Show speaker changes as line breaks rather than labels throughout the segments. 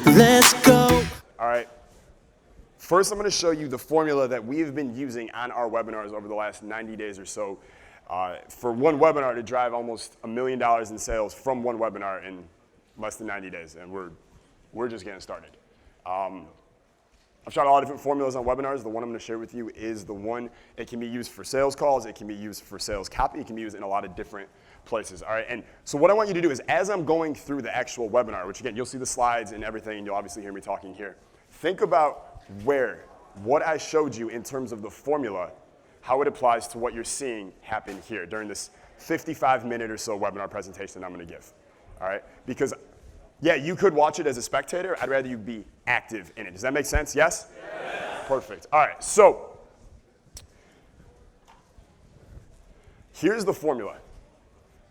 Let's go.
All right. First, I'm going to show you the formula that we have been using on our webinars over the last 90 days or so for one webinar to drive almost $1 million in sales from one webinar in less than 90 days, and we're just getting started. I've tried a lot of different formulas on webinars. The one I'm going to share with you is the one. It can be used for sales calls. It can be used for sales copy. It can be used in a lot of different places. All right, and so what I want you to do is, as I'm going through the actual webinar, which again, you'll see the slides and everything, and you'll obviously hear me talking here, think about what I showed you in terms of the formula, how it applies to what you're seeing happen here during this 55-minute or so webinar presentation I'm going to give. All right, because yeah, you could watch it as a spectator. I'd rather you be active in it. Does that make sense? Yes? Yes. Perfect. All right, so here's the formula.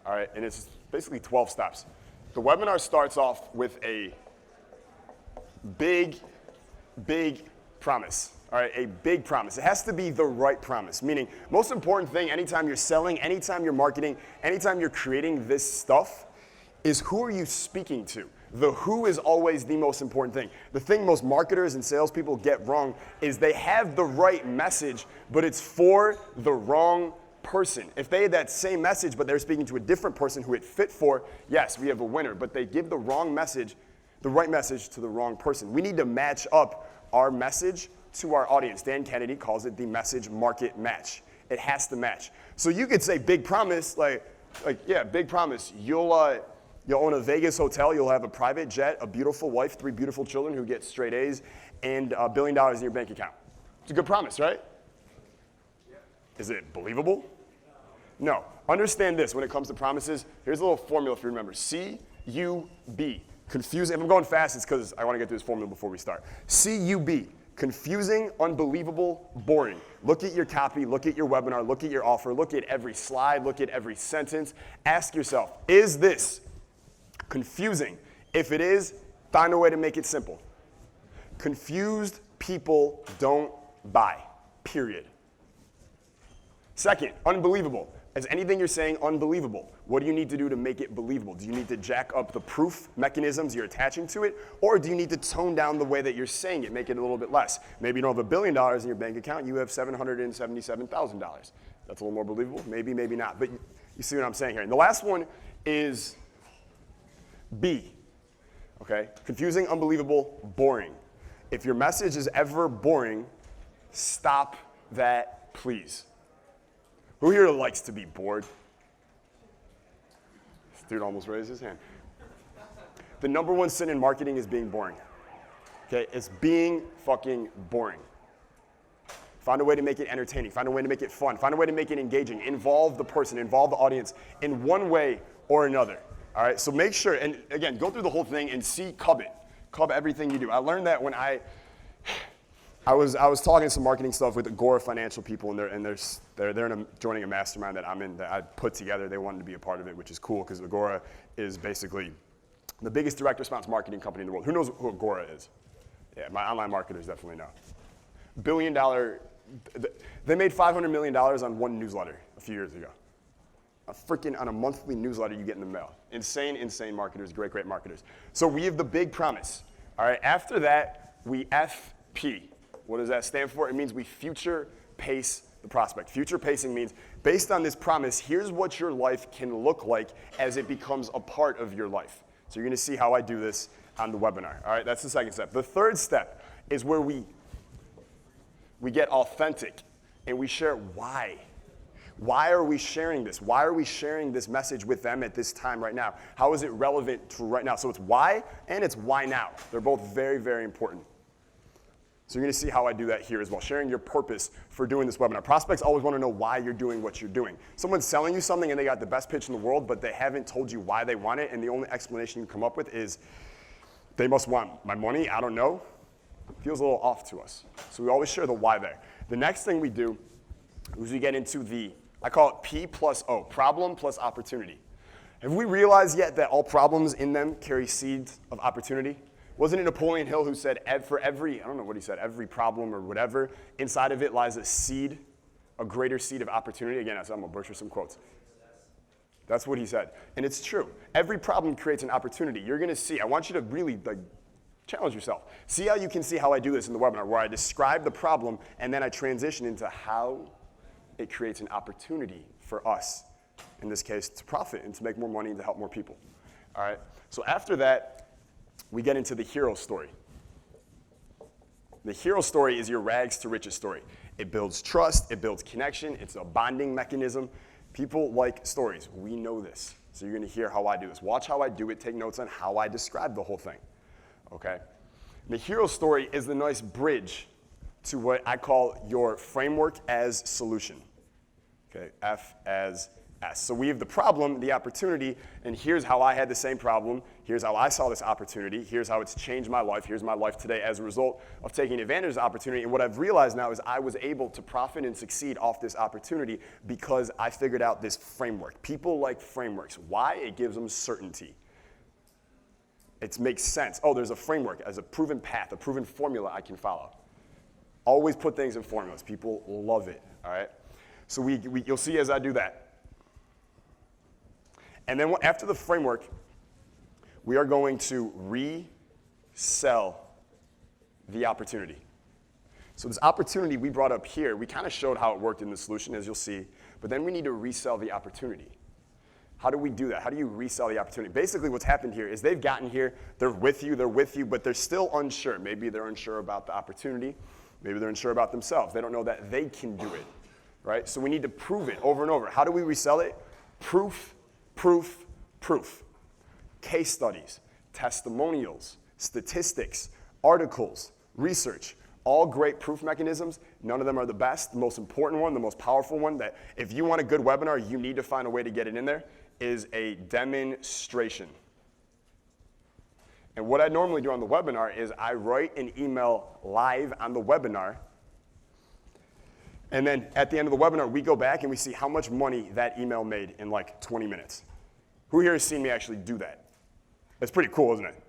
All right, and it's basically 12 steps. The webinar starts off with a big promise. All right, a big promise. It has to be the right promise, meaning most important thing anytime you're selling, anytime you're marketing, anytime you're creating this stuff is who are you speaking to? The who is always the most important thing. The thing most marketers and salespeople get wrong is they have the right message, but it's for the wrong person. If they had that same message, but they're speaking to a different person who it fit for, yes, we have a winner. But they give the wrong message, the right message to the wrong person. We need to match up our message to our audience. Dan Kennedy calls it the message market match. It has to match. So you could say big promise, like yeah, big promise. You'll own a Vegas hotel. You'll have a private jet, a beautiful wife, 3 beautiful children who get straight A's, and $1 billion in your bank account. It's a good promise, right? Is it believable? No. Understand this when it comes to promises. Here's a little formula for you to remember. C-U-B. Confusing. If I'm going fast, it's because I want to get through this formula before we start. C-U-B. Confusing, unbelievable, boring. Look at your copy, look at your webinar, look at your offer, look at every slide, look at every sentence. Ask yourself, is this confusing? If it is, find a way to make it simple. Confused people don't buy, period. Second, unbelievable. Is anything you're saying unbelievable? What do you need to do to make it believable? Do you need to jack up the proof mechanisms you're attaching to it? Or do you need to tone down the way that you're saying it, make it a little bit less? Maybe you don't have $1 billion in your bank account, you have $777,000. That's a little more believable, maybe, maybe not. But you see what I'm saying here. And the last one is B, okay? Confusing, unbelievable, boring. If your message is ever boring, stop that, please. Who here likes to be bored? This dude almost raised his hand. The number one sin in marketing is being boring. Okay, it's being fucking boring. Find a way to make it entertaining. Find a way to make it fun. Find a way to make it engaging. Involve the person, involve the audience in one way or another. All right, so make sure, and again, go through the whole thing and cub it. Cub everything you do. I learned that when I was talking some marketing stuff with Agora financial people, and they're joining a mastermind that I'm in that I put together. They wanted to be a part of it, which is cool because Agora is basically the biggest direct response marketing company in the world. Who knows who Agora is? Yeah, my online marketers definitely know. $1 billion. They made $500 million on one newsletter a few years ago. On a monthly newsletter you get in the mail. Insane marketers, great marketers. So we have the big promise. All right, after that, we FP. What does that stand for? It means we future pace the prospect. Future pacing means based on this promise, here's what your life can look like as it becomes a part of your life. So you're going to see how I do this on the webinar. All right, that's the second step. The third step is where we get authentic and we share why. Why are we sharing this? Why are we sharing this message with them at this time right now? How is it relevant to right now? So it's why and it's why now. They're both very important. So you're going to see how I do that here as well, sharing your purpose for doing this webinar. Prospects always want to know why you're doing what you're doing. Someone's selling you something and they got the best pitch in the world, but they haven't told you why they want it, and the only explanation you come up with is they must want my money, I don't know. It feels a little off to us. So we always share the why there. The next thing we do is we get into I call it P plus O, problem plus opportunity. Have we realized yet that all problems in them carry seeds of opportunity? Wasn't it Napoleon Hill who said for every, I don't know what he said, every problem or whatever, inside of it lies a seed, a greater seed of opportunity? Again, I'm going to butcher some quotes. That's what he said. And it's true. Every problem creates an opportunity. You're going to see. I want you to really challenge yourself. See how you can see how I do this in the webinar, where I describe the problem and then I transition into how it creates an opportunity for us, in this case, to profit and to make more money and to help more people. All right? So after that, we get into the hero story. The hero story is your rags to riches story. It builds trust, it builds connection, it's a bonding mechanism. People like stories. We know this. So you're going to hear how I do this. Watch how I do it, take notes on how I describe the whole thing. Okay? The hero story is the nice bridge to what I call your framework as solution. Okay? F as S. So we have the problem, the opportunity, and here's how I had the same problem. Here's how I saw this opportunity. Here's how it's changed my life. Here's my life today as a result of taking advantage of this opportunity. And what I've realized now is I was able to profit and succeed off this opportunity because I figured out this framework. People like frameworks. Why? It gives them certainty. It makes sense. Oh, there's a framework as a proven path, a proven formula I can follow. Always put things in formulas. People love it, all right? So you'll see as I do that. And then after the framework, we are going to resell the opportunity. So this opportunity we brought up here, we kind of showed how it worked in the solution, as you'll see, but then we need to resell the opportunity. How do we do that? How do you resell the opportunity? Basically what's happened here is they've gotten here, they're with you, but they're still unsure. Maybe they're unsure about the opportunity. Maybe they're unsure about themselves. They don't know that they can do it, right? So we need to prove it over and over. How do we resell it? Proof. Proof, proof. Case studies, testimonials, statistics, articles, research, all great proof mechanisms. None of them are the best. The most important one, the most powerful one that if you want a good webinar, you need to find a way to get it in there, is a demonstration. And what I normally do on the webinar is I write an email live on the webinar. And then at the end of the webinar, we go back and we see how much money that email made in like 20 minutes. Who here has seen me actually do that? It's pretty cool, isn't it?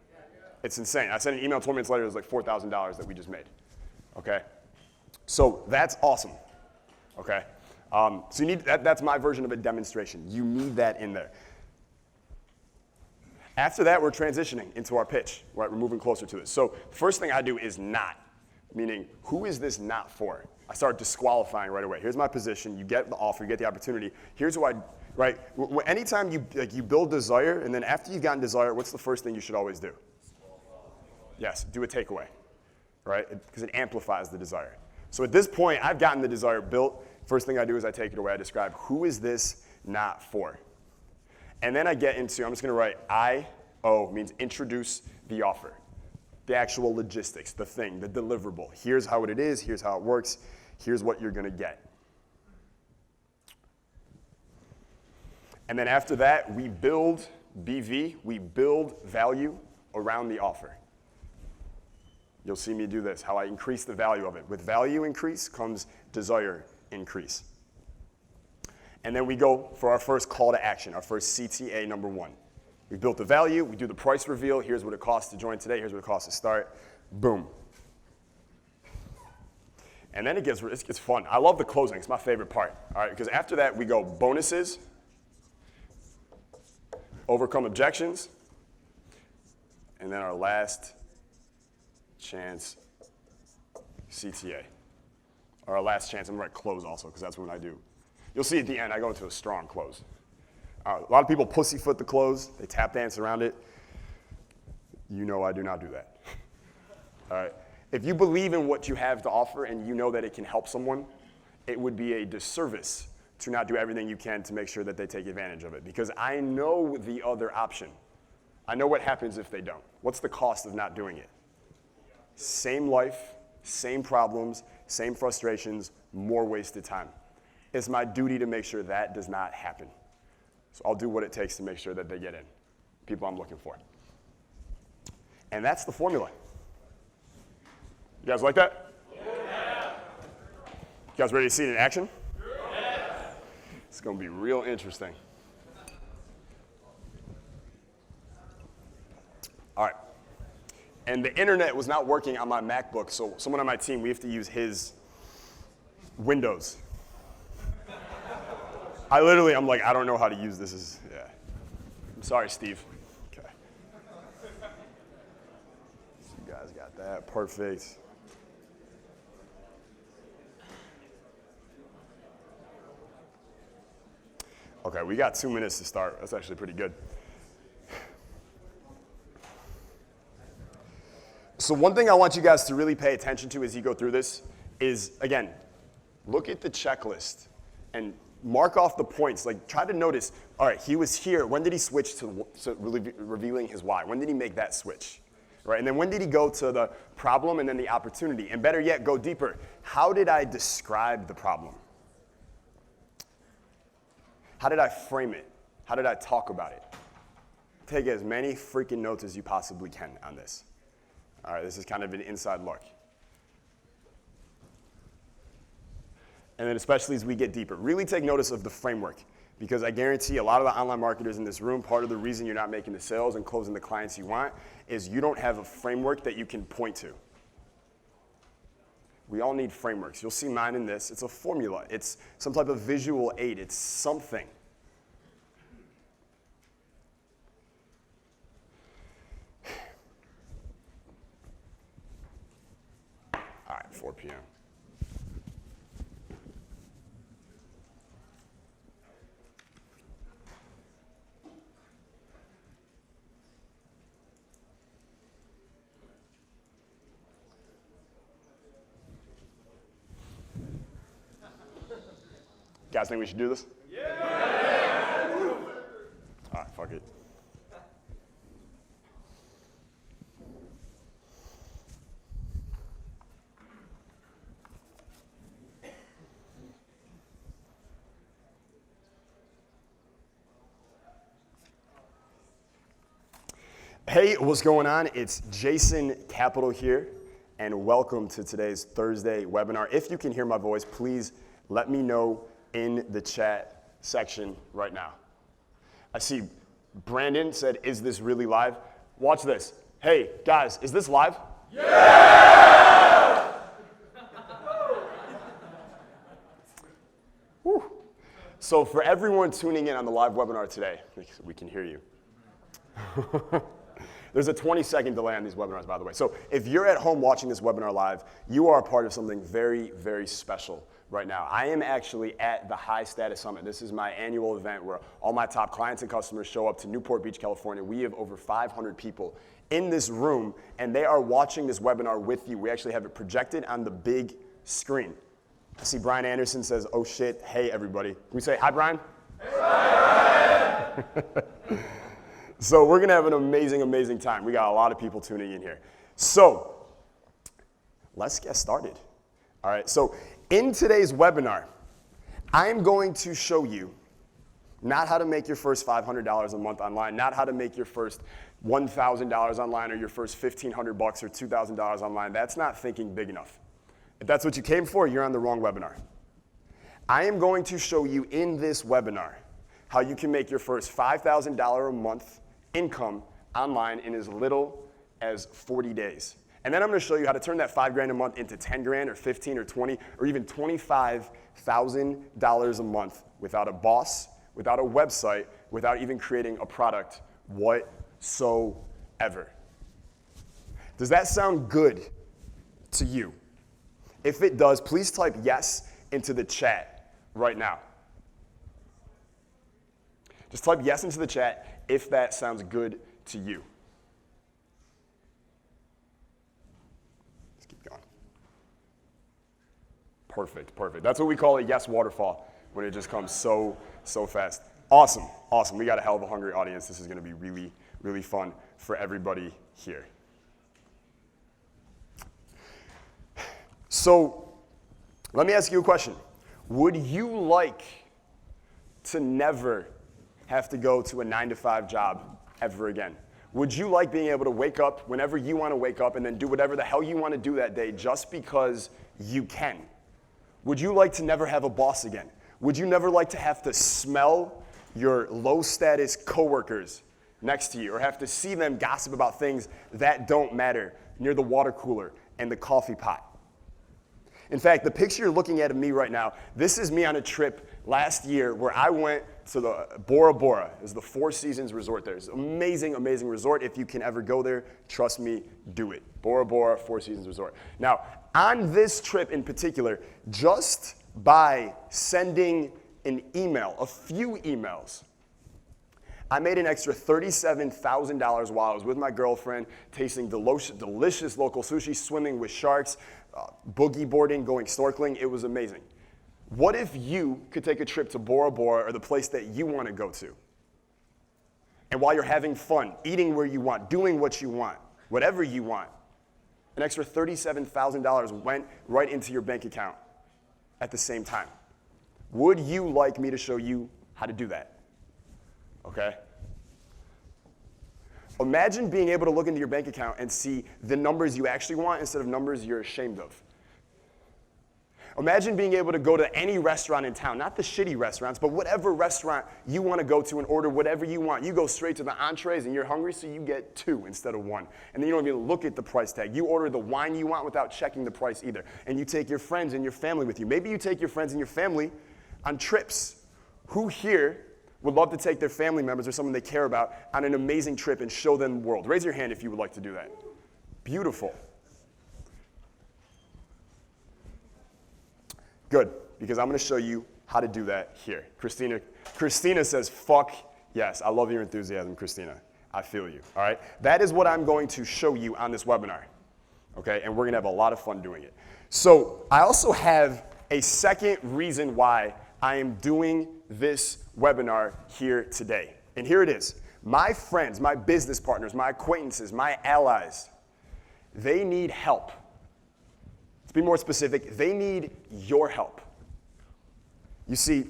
It's insane. I sent an email 20 minutes later, it was like $4,000 that we just made. Okay? So that's awesome. Okay? So you need that's my version of a demonstration. You need that in there. After that, we're transitioning into our pitch. Right? We're moving closer to this. So the first thing I do is not, meaning who is this not for? I start disqualifying right away. Here's my position. You get the offer. You get the opportunity. Here's who right? Anytime you build desire, and then after you've gotten desire, what's the first thing you should always do? Yes, do a takeaway, right? Because it amplifies the desire. So at this point, I've gotten the desire built. First thing I do is I take it away. I describe who is this not for? And then I get into, I'm just going to write I-O, means introduce the offer. The actual logistics, the thing, the deliverable. Here's how it is. Here's how it works. Here's what you're going to get. And then after that, we build BV, we build value around the offer. You'll see me do this, how I increase the value of it. With value increase comes desire increase. And then we go for our first call to action, our first CTA number 1. We built the value, we do the price reveal, here's what it costs to join today, here's what it costs to start, boom. And then it gets fun. I love the closing, it's my favorite part, all right? Because after that, we go bonuses, overcome objections, and then our last chance CTA. Or our last chance, I'm gonna write close also, because that's what I do. You'll see at the end, I go into a strong close. A lot of people pussyfoot the close, they tap dance around it. You know I do not do that. All right. If you believe in what you have to offer and you know that it can help someone, it would be a disservice to not do everything you can to make sure that they take advantage of it. Because I know the other option. I know what happens if they don't. What's the cost of not doing it? Same life, same problems, same frustrations, more wasted time. It's my duty to make sure that does not happen. So I'll do what it takes to make sure that they get in. People I'm looking for. And that's the formula. You guys like that? Yeah. You guys ready to see it in action? Yeah. It's going to be real interesting. All right. And the internet was not working on my MacBook, so someone on my team, we have to use his Windows. I'm like, I don't know how to use this. Yeah. I'm sorry, Steve. Okay. So you guys got that. Perfect. Okay, we got 2 minutes to start. That's actually pretty good. So one thing I want you guys to really pay attention to as you go through this is, again, look at the checklist and mark off the points. Like, try to notice, all right, he was here. When did he switch to revealing his why? When did he make that switch? Right? And then when did he go to the problem and then the opportunity? And better yet, go deeper. How did I describe the problem? How did I frame it? How did I talk about it? Take as many freaking notes as you possibly can on this. All right, this is kind of an inside look. And then especially as we get deeper, really take notice of the framework, because I guarantee a lot of the online marketers in this room, part of the reason you're not making the sales and closing the clients you want is you don't have a framework that you can point to. We all need frameworks. You'll see mine in this. It's a formula. It's some type of visual aid. It's something. All right, 4 p.m. You guys think we should do this? Yeah! All right, fuck it. Hey, what's going on? It's Jason Capital here, and welcome to today's Thursday webinar. If you can hear my voice, please let me know in the chat section right now. I see Brandon said, is this really live? Watch this. Hey, guys, is this live? Yeah! Woo. So for everyone tuning in on the live webinar today, we can hear you. There's a 20-second delay on these webinars, by the way. So if you're at home watching this webinar live, you are a part of something very, very special right now. I am actually at the High Status Summit. This is my annual event where all my top clients and customers show up to Newport Beach, California. We have over 500 people in this room, and they are watching this webinar with you. We actually have it projected on the big screen. I see Brian Anderson says, oh shit, hey everybody. Can we say hi, Brian? Hey, Brian! So we're gonna have an amazing, amazing time. We got a lot of people tuning in here. So let's get started. All right, so in today's webinar, I'm going to show you not how to make your first $500 a month online, not how to make your first $1,000 online or your first $1,500 or $2,000 online. That's not thinking big enough. If that's what you came for, you're on the wrong webinar. I am going to show you in this webinar how you can make your first $5,000 a month income online in as little as 40 days. And then I'm gonna show you how to turn that $5 grand a month into 10 grand or 15 or 20 or even $25,000 a month without a boss, without a website, without even creating a product whatsoever. Does that sound good to you? If it does, please type yes into the chat right now. Just type yes into the chat if that sounds good to you. Let's keep going. Perfect, perfect. That's what we call a yes waterfall when it just comes so fast. Awesome, awesome. We got a hell of a hungry audience. This is gonna be really, really fun for everybody here. So let me ask you a question. Would you like to never have to go to a 9-to-5 job ever again? Would you like being able to wake up whenever you want to wake up and then do whatever the hell you want to do that day just because you can? Would you like to never have a boss again? Would you never like to have to smell your low-status coworkers next to you or have to see them gossip about things that don't matter near the water cooler and the coffee pot? In fact, the picture you're looking at of me right now, this is me on a trip last year where I went to the Bora Bora. It's the Four Seasons resort there. It's an amazing, amazing resort. If you can ever go there, trust me, do it. Bora Bora, Four Seasons resort. Now, on this trip in particular, just by sending an email, a few emails, I made an extra $37,000 while I was with my girlfriend, tasting delicious local sushi, swimming with sharks, boogie boarding, going snorkeling. It was amazing. What if you could take a trip to Bora Bora or the place that you want to go to? And while you're having fun, eating where you want, doing what you want, whatever you want, an extra $37,000 went right into your bank account at the same time. Would you like me to show you how to do that? Okay? Imagine being able to look into your bank account and see the numbers you actually want instead of numbers you're ashamed of. Imagine being able to go to any restaurant in town, not the shitty restaurants, but whatever restaurant you want to go to and order whatever you want. You go straight to the entrees and you're hungry, so you get 2 instead of 1. And then you don't even look at the price tag. You order the wine you want without checking the price either. And you take your friends and your family with you. Maybe you take your friends and your family on trips. Who here would love to take their family members or someone they care about on an amazing trip and show them the world? Raise your hand if you would like to do that. Beautiful. Good, because I'm going to show you how to do that here. Christina says, fuck yes. I love your enthusiasm, Christina. I feel you, all right? That is what I'm going to show you on this webinar, okay? And we're going to have a lot of fun doing it. So I also have a second reason why I am doing this webinar here today. And here it is. My friends, my business partners, my acquaintances, my allies, they need help. To be more specific, they need your help. You see,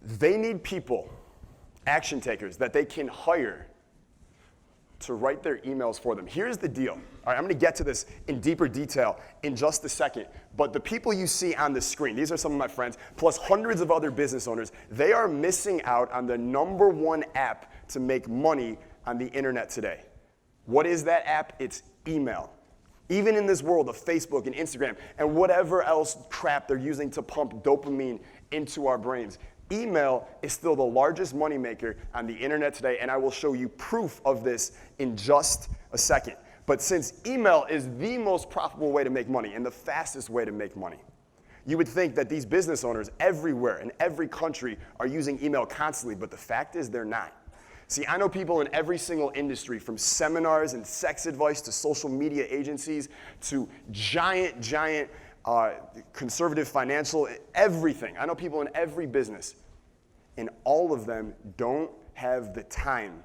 they need people, action takers, that they can hire to write their emails for them. Here's the deal. All right, I'm going to get to this in deeper detail in just a second. But the people you see on the screen, these are some of my friends, plus hundreds of other business owners, they are missing out on the #1 app to make money on the internet today. What is that app? It's email. Even in this world of Facebook and Instagram and whatever else crap they're using to pump dopamine into our brains, email is still the largest moneymaker on the internet today, and I will show you proof of this in just a second. But since email is the most profitable way to make money and the fastest way to make money, you would think that these business owners everywhere in every country are using email constantly, but the fact is they're not. See, I know people in every single industry, from seminars and sex advice to social media agencies to giant conservative financial, everything. I know people in every business, and all of them don't have the time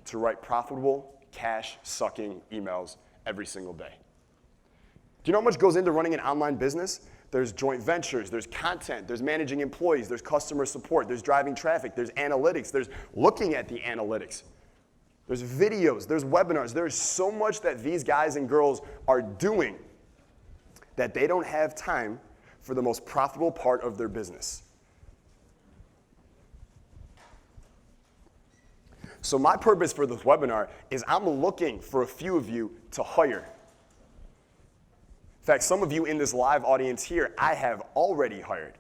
to write profitable, cash-sucking emails every single day. Do you know how much goes into running an online business? There's joint ventures, there's content, there's managing employees, there's customer support, there's driving traffic, there's analytics, there's looking at the analytics. There's videos, there's webinars. There's so much that these guys and girls are doing that they don't have time for the most profitable part of their business. So my purpose for this webinar is I'm looking for a few of you to hire. In fact, some of you in this live audience here, I have already hired.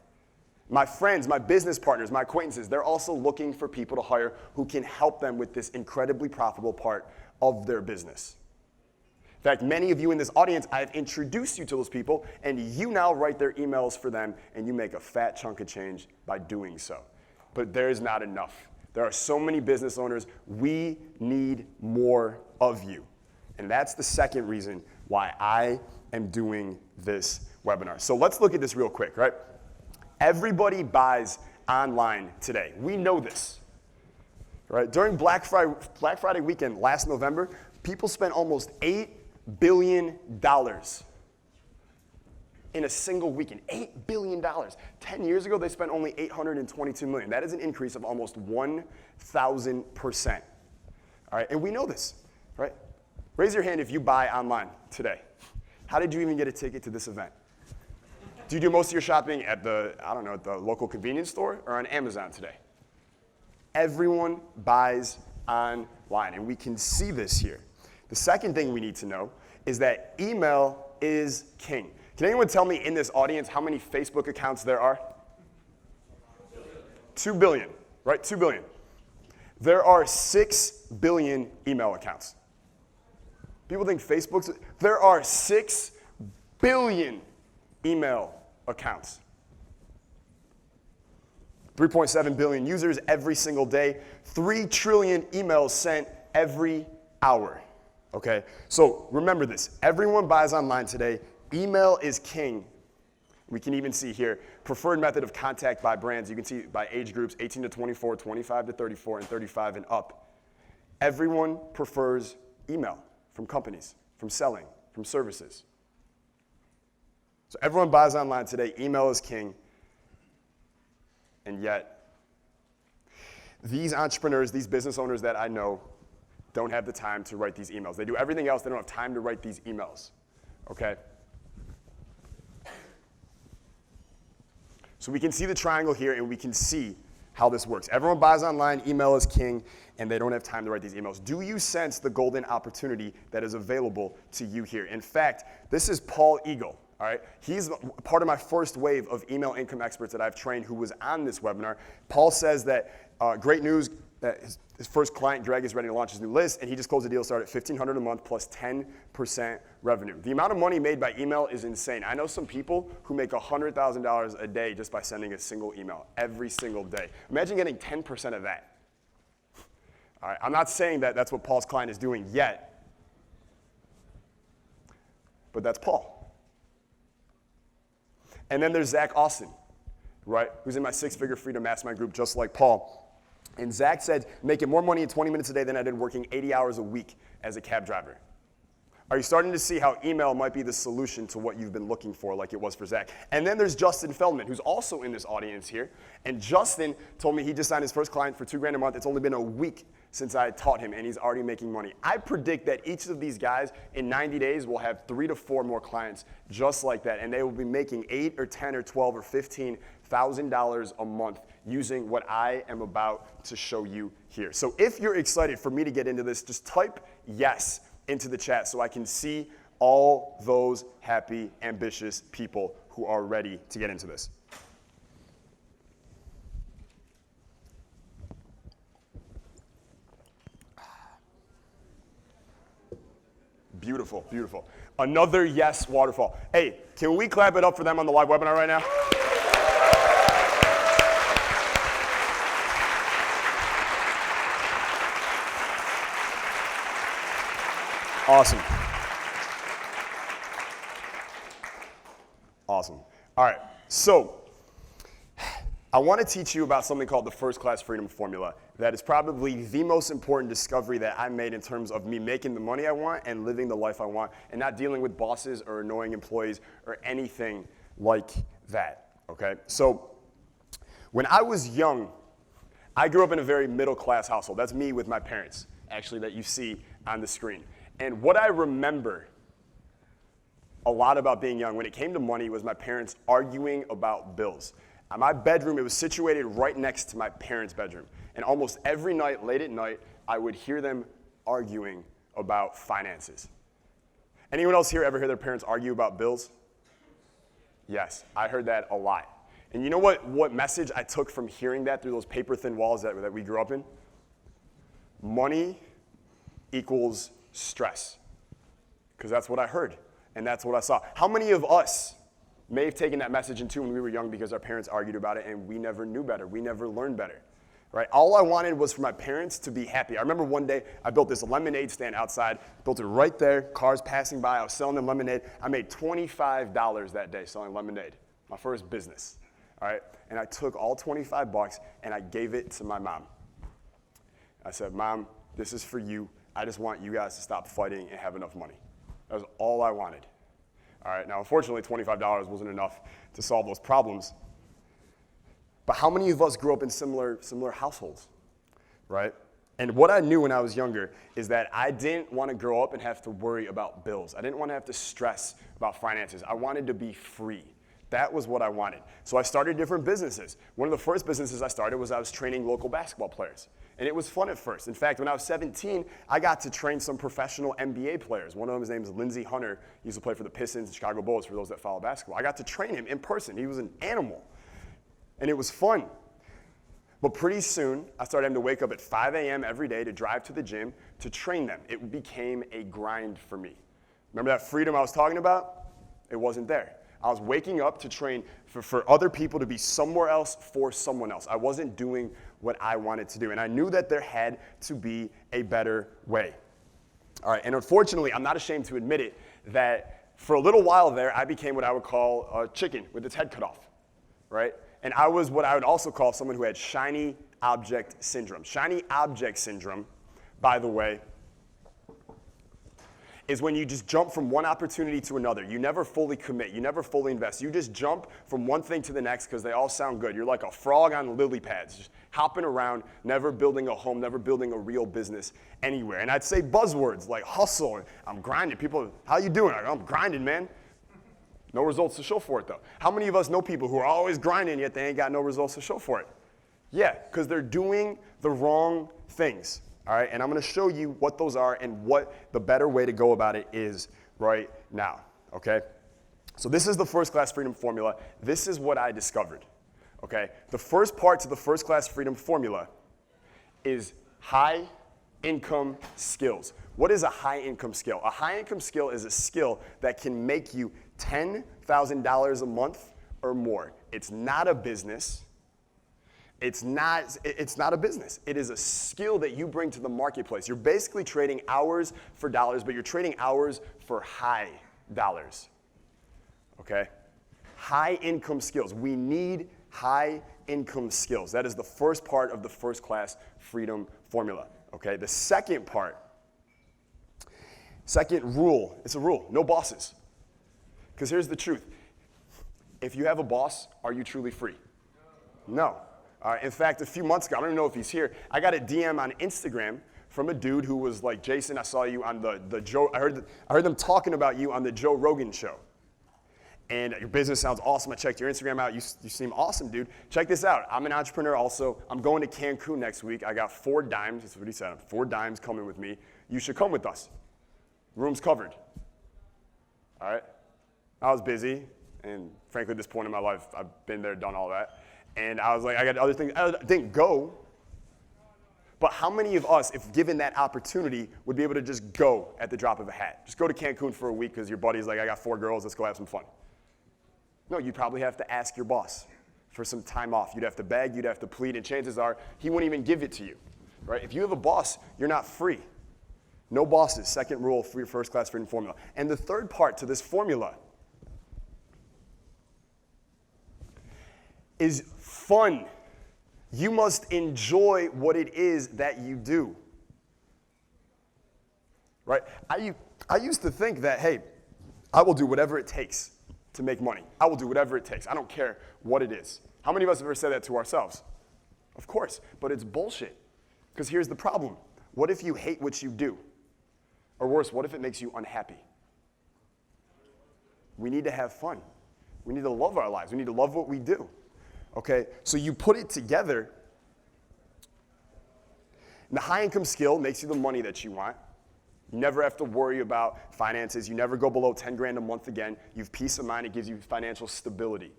My friends, my business partners, my acquaintances, they're also looking for people to hire who can help them with this incredibly profitable part of their business. In fact, many of you in this audience, I've introduced you to those people, and you now write their emails for them, and you make a fat chunk of change by doing so. But there is not enough. There are so many business owners. We need more of you. And that's the second reason why I am doing this webinar. So let's look at this real quick, right? Everybody buys online today. We know this, right? During Black Friday weekend last November, people spent almost $8 billion in a single weekend. $8 billion. 10 years ago, they spent only $822 million. That is an increase of almost 1,000%. All right, and we know this, right? Raise your hand if you buy online today. How did you even get a ticket to this event? Do you do most of your shopping at the local convenience store or on Amazon today? Everyone buys online, and we can see this here. The second thing we need to know is that email is king. Can anyone tell me in this audience how many Facebook accounts there are? 2 billion, right? 2 billion. There are 6 billion email accounts. People think Facebook's, there are 6 billion email accounts. 3.7 billion users every single day, 3 trillion emails sent every hour, okay? So remember this, everyone buys online today, email is king. We can even see here, preferred method of contact by brands, you can see by age groups, 18 to 24, 25 to 34, and 35 and up. Everyone prefers email from companies, from selling, from services. So everyone buys online today, email is king. And yet, these entrepreneurs, these business owners that I know don't have the time to write these emails. They do everything else, they don't have time to write these emails, okay? So we can see the triangle here and we can see how this works. Everyone buys online, email is king, and they don't have time to write these emails. Do you sense the golden opportunity that is available to you here? In fact, this is Paul Eagle. All right, he's part of my first wave of email income experts that I've trained who was on this webinar. Paul says that great news, that his first client, Greg, is ready to launch his new list, and he just closed a deal started at $1,500 a month plus 10% revenue. The amount of money made by email is insane. I know some people who make $100,000 a day just by sending a single email every single day. Imagine getting 10% of that. All right, I'm not saying that that's what Paul's client is doing yet, but that's Paul. And then there's Zach Austin, right, who's in my 6-figure freedom mastermind group just like Paul. And Zach said, making more money in 20 minutes a day than I did working 80 hours a week as a cab driver. Are you starting to see how email might be the solution to what you've been looking for like it was for Zach? And then there's Justin Feldman, who's also in this audience here. And Justin told me he just signed his first client for $2,000 a month. It's only been a week since I taught him, and he's already making money. I predict that each of these guys in 90 days will have 3 to 4 more clients just like that, and they will be making $8 or $10 or $12 or $15,000 a month using what I am about to show you here. So if you're excited for me to get into this, just type yes into the chat so I can see all those happy, ambitious people who are ready to get into this. Beautiful, beautiful. Another yes waterfall. Hey, can we clap it up for them on the live webinar right now? Awesome. Awesome. All right, so I want to teach you about something called the first class freedom formula. That is probably the most important discovery that I made in terms of me making the money I want and living the life I want and not dealing with bosses or annoying employees or anything like that, okay? So when I was young, I grew up in a very middle class household. That's me with my parents, actually, that you see on the screen. And what I remember a lot about being young when it came to money was my parents arguing about bills. My bedroom, it was situated right next to my parents' bedroom. And almost every night, late at night, I would hear them arguing about finances. Anyone else here ever hear their parents argue about bills? Yes, I heard that a lot. And you know what message I took from hearing that through those paper-thin walls that we grew up in? Money equals stress. Because that's what I heard, and that's what I saw. How many of us may have taken that message into when we were young because our parents argued about it and we never knew better, we never learned better, right? All I wanted was for my parents to be happy. I remember one day I built this lemonade stand outside, built it right there, cars passing by, I was selling them lemonade. I made $25 that day selling lemonade, my first business, all right? And I took all 25 bucks and I gave it to my mom. I said, Mom, this is for you. I just want you guys to stop fighting and have enough money. That was all I wanted. All right, now unfortunately $25 wasn't enough to solve those problems. But how many of us grew up in similar households, right? And what I knew when I was younger is that I didn't want to grow up and have to worry about bills. I didn't want to have to stress about finances. I wanted to be free. That was what I wanted. So I started different businesses. One of the first businesses I started was I was training local basketball players. And it was fun at first. In fact, when I was 17, I got to train some professional NBA players. One of them, his name is Lindsey Hunter. He used to play for the Pistons and Chicago Bulls, for those that follow basketball. I got to train him in person. He was an animal. And it was fun. But pretty soon, I started having to wake up at 5 a.m. every day to drive to the gym to train them. It became a grind for me. Remember that freedom I was talking about? It wasn't there. I was waking up to train for other people to be somewhere else for someone else. I wasn't doing what I wanted to do. And I knew that there had to be a better way. All right, and unfortunately, I'm not ashamed to admit it, that for a little while there, I became what I would call a chicken with its head cut off, right? And I was what I would also call someone who had shiny object syndrome. Shiny object syndrome, by the way, is when you just jump from one opportunity to another. You never fully commit. You never fully invest. You just jump from one thing to the next because they all sound good. You're like a frog on lily pads, just hopping around, never building a home, never building a real business anywhere. And I'd say buzzwords like hustle, I'm grinding. People, how you doing? I'm grinding, man. No results to show for it, though. How many of us know people who are always grinding, yet they ain't got no results to show for it? Yeah, because they're doing the wrong things. All right, and I'm going to show you what those are and what the better way to go about it is right now, okay? So this is the first class freedom formula. This is what I discovered, okay? The first part to the first class freedom formula is high income skills. What is a high income skill? A high income skill is a skill that can make you $10,000 a month or more. It's not a business. It's not a business. It is a skill that you bring to the marketplace. You're basically trading hours for dollars, but you're trading hours for high dollars, okay? High income skills. We need high income skills. That is the first part of the first class freedom formula, okay? The second part, second rule, it's a rule, no bosses. Because here's the truth. If you have a boss, are you truly free? No. In fact, a few months ago, I don't even know if he's here, I got a DM on Instagram from a dude who was like, Jason, I saw you on the Joe, I heard them talking about you on the Joe Rogan show. And your business sounds awesome. I checked your Instagram out. You seem awesome, dude. Check this out. I'm an entrepreneur also. I'm going to Cancun next week. I got 4 dimes. That's what he said. 4 dimes coming with me. You should come with us. Room's covered. All right? I was busy. And frankly, at this point in my life, I've been there, done all that. And I was like, I got other things. I didn't go. But how many of us, if given that opportunity, would be able to just go at the drop of a hat? Just go to Cancun for a week because your buddy's like, I got 4 girls, let's go have some fun. No, you'd probably have to ask your boss for some time off. You'd have to beg, you'd have to plead, and chances are he wouldn't even give it to you. Right? If you have a boss, you're not free. No bosses, second rule for your first class freedom formula. And the third part to this formula is fun. You must enjoy what it is that you do. Right? I used to think that, hey, I will do whatever it takes to make money. I will do whatever it takes. I don't care what it is. How many of us have ever said that to ourselves? Of course, but it's bullshit. Because here's the problem. What if you hate what you do? Or worse, what if it makes you unhappy? We need to have fun. We need to love our lives. We need to love what we do. Okay, so you put it together. And the high income skill makes you the money that you want. You never have to worry about finances. You never go below 10 grand a month again. You have peace of mind. It gives you financial stability.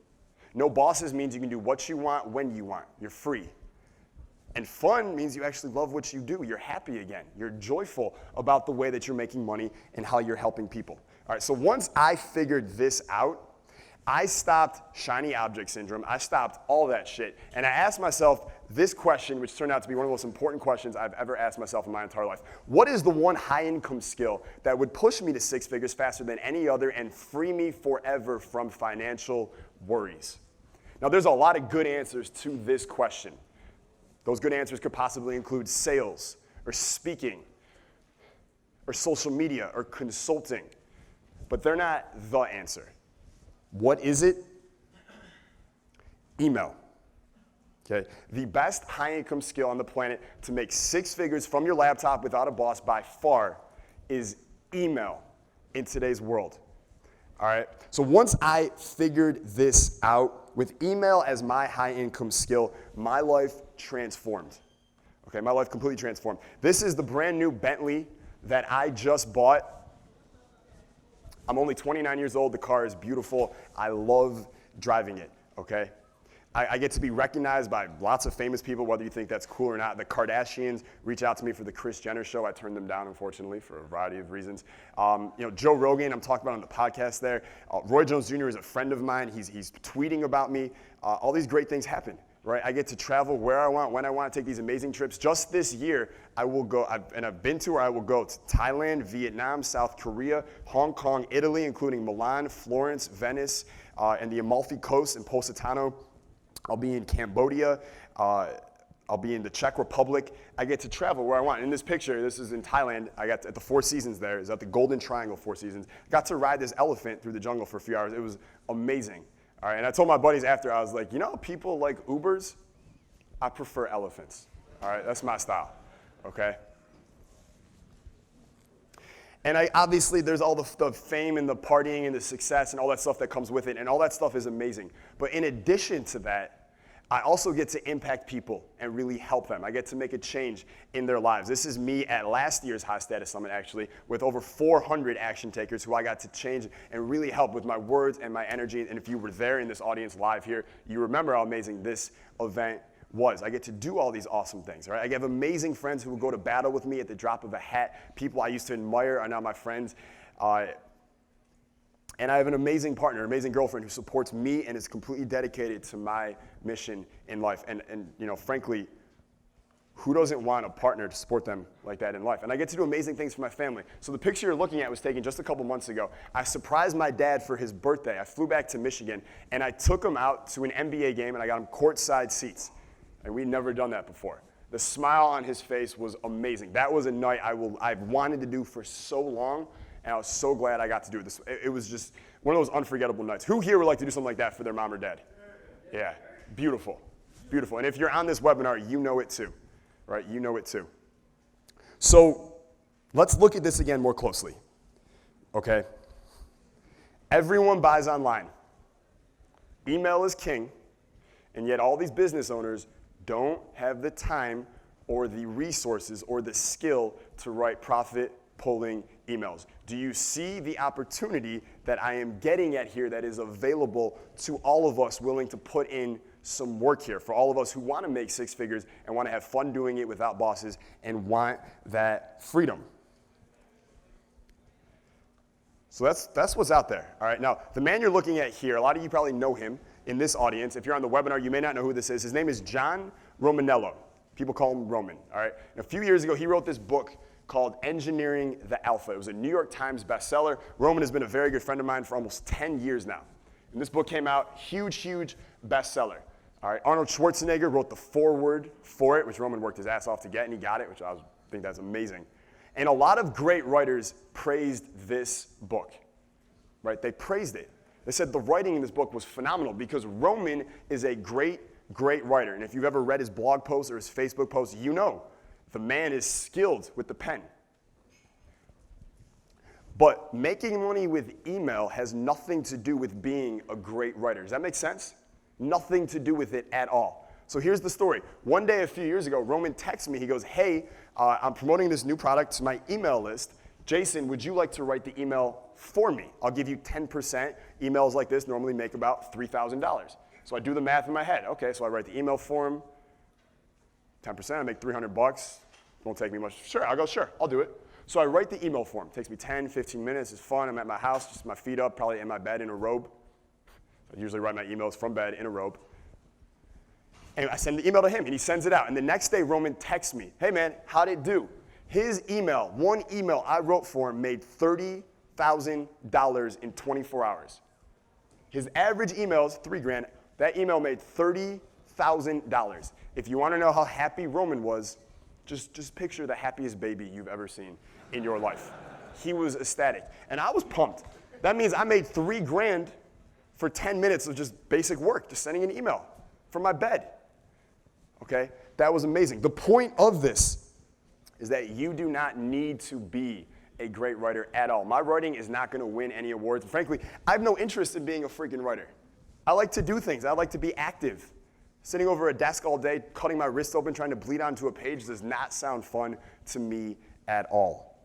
No bosses means you can do what you want when you want. You're free. And fun means you actually love what you do. You're happy again. You're joyful about the way that you're making money and how you're helping people. All right, so once I figured this out, I stopped shiny object syndrome. I stopped all that shit. And I asked myself this question, which turned out to be one of the most important questions I've ever asked myself in my entire life. What is the one high income skill that would push me to 6 figures faster than any other and free me forever from financial worries? Now, there's a lot of good answers to this question. Those good answers could possibly include sales or speaking or social media or consulting, but they're not the answer. What is it? Email. Okay? The best high-income skill on the planet to make 6 figures from your laptop without a boss by far is email in today's world. All right. So once I figured this out, with email as my high income skill, my life transformed. Okay, my life completely transformed. This is the brand new Bentley that I just bought. I'm only 29 years old. The car is beautiful. I love driving it, okay? I get to be recognized by lots of famous people, whether you think that's cool or not. The Kardashians reach out to me for the Kris Jenner show. I turned them down, unfortunately, for a variety of reasons. Joe Rogan, I'm talking about on the podcast there. Roy Jones Jr. is a friend of mine. He's tweeting about me. All these great things happen, right? I get to travel where I want, when I want, to take these amazing trips. Just this year, I will go, I've been to, or I will go to Thailand, Vietnam, South Korea, Hong Kong, Italy, including Milan, Florence, Venice, and the Amalfi Coast in Positano. I'll be in Cambodia. I'll be in the Czech Republic. I get to travel where I want. In this picture, this is in Thailand. I got at the Four Seasons there. It's at the Golden Triangle Four Seasons. Got to ride this elephant through the jungle for a few hours. It was amazing. All right, and I told my buddies after, I was like, people like Ubers, I prefer elephants. All right, that's my style, okay? And obviously, there's all the fame and the partying and the success and all that stuff that comes with it, and all that stuff is amazing. But in addition to that, I also get to impact people and really help them. I get to make a change in their lives. This is me at last year's High Status Summit, actually, with over 400 action takers who I got to change and really help with my words and my energy. And if you were there in this audience live here, you remember how amazing this event was. I get to do all these awesome things, right? I have amazing friends who will go to battle with me at the drop of a hat. People I used to admire are now my friends. And I have an amazing partner, amazing girlfriend who supports me and is completely dedicated to my mission in life. And frankly, who doesn't want a partner to support them like that in life? And I get to do amazing things for my family. So the picture you're looking at was taken just a couple months ago. I surprised my dad for his birthday. I flew back to Michigan, and I took him out to an NBA game, and I got him courtside seats. And we'd never done that before. The smile on his face was amazing. That was a night I've wanted to do for so long, and I was so glad I got to do this. It was just one of those unforgettable nights. Who here would like to do something like that for their mom or dad? Yeah, beautiful, beautiful. And if you're on this webinar, you know it too, right? You know it too. So let's look at this again more closely, okay? Everyone buys online. Email is king, and yet all these business owners don't have the time or the resources or the skill to write profit-pulling emails. Do you see the opportunity that I am getting at here that is available to all of us willing to put in some work here, for all of us who want to make six figures and want to have fun doing it without bosses and want that freedom? So that's what's out there, all right? Now, the man you're looking at here, a lot of you probably know him in this audience. If you're on the webinar, you may not know who this is. His name is John Romanello. People call him Roman, all right? And a few years ago, he wrote this book called Engineering the Alpha. It was a New York Times bestseller. Roman has been a very good friend of mine for almost 10 years now. And this book came out, huge, huge bestseller. All right, Arnold Schwarzenegger wrote the foreword for it, which Roman worked his ass off to get, and he got it, which I think that's amazing. And a lot of great writers praised this book, right? They praised it. They said the writing in this book was phenomenal because Roman is a great, great writer. And if you've ever read his blog posts or his Facebook posts, you know the man is skilled with the pen. But making money with email has nothing to do with being a great writer. Does that make sense? Nothing to do with it at all. So here's the story. One day a few years ago, Roman texted me. He goes, hey, I'm promoting this new product to my email list. Jason, would you like to write the email for me? I'll give you 10%. Emails like this normally make about $3,000. So I do the math in my head. Okay, so I write the email for him. 10%, I make $300. Won't take me much. Sure, I'll go, sure, I'll do it. So I write the email for him. It takes me 10, 15 minutes. It's fun. I'm at my house, just my feet up, probably in my bed in a robe. I usually write my emails from bed in a robe. And I send the email to him, and he sends it out. And the next day, Roman texts me, hey, man, how'd it do? His email, one email I wrote for him, made $30,000 in 24 hours. His average email is $3,000. That email made $30,000. If you want to know how happy Roman was, just picture the happiest baby you've ever seen in your life. He was ecstatic. And I was pumped. That means I made $3,000 for 10 minutes of just basic work, just sending an email from my bed. Okay? That was amazing. The point of this is that you do not need to be a great writer at all. My writing is not going to win any awards. Frankly, I have no interest in being a freaking writer. I like to do things. I like to be active. Sitting over a desk all day, cutting my wrist open, trying to bleed onto a page does not sound fun to me at all.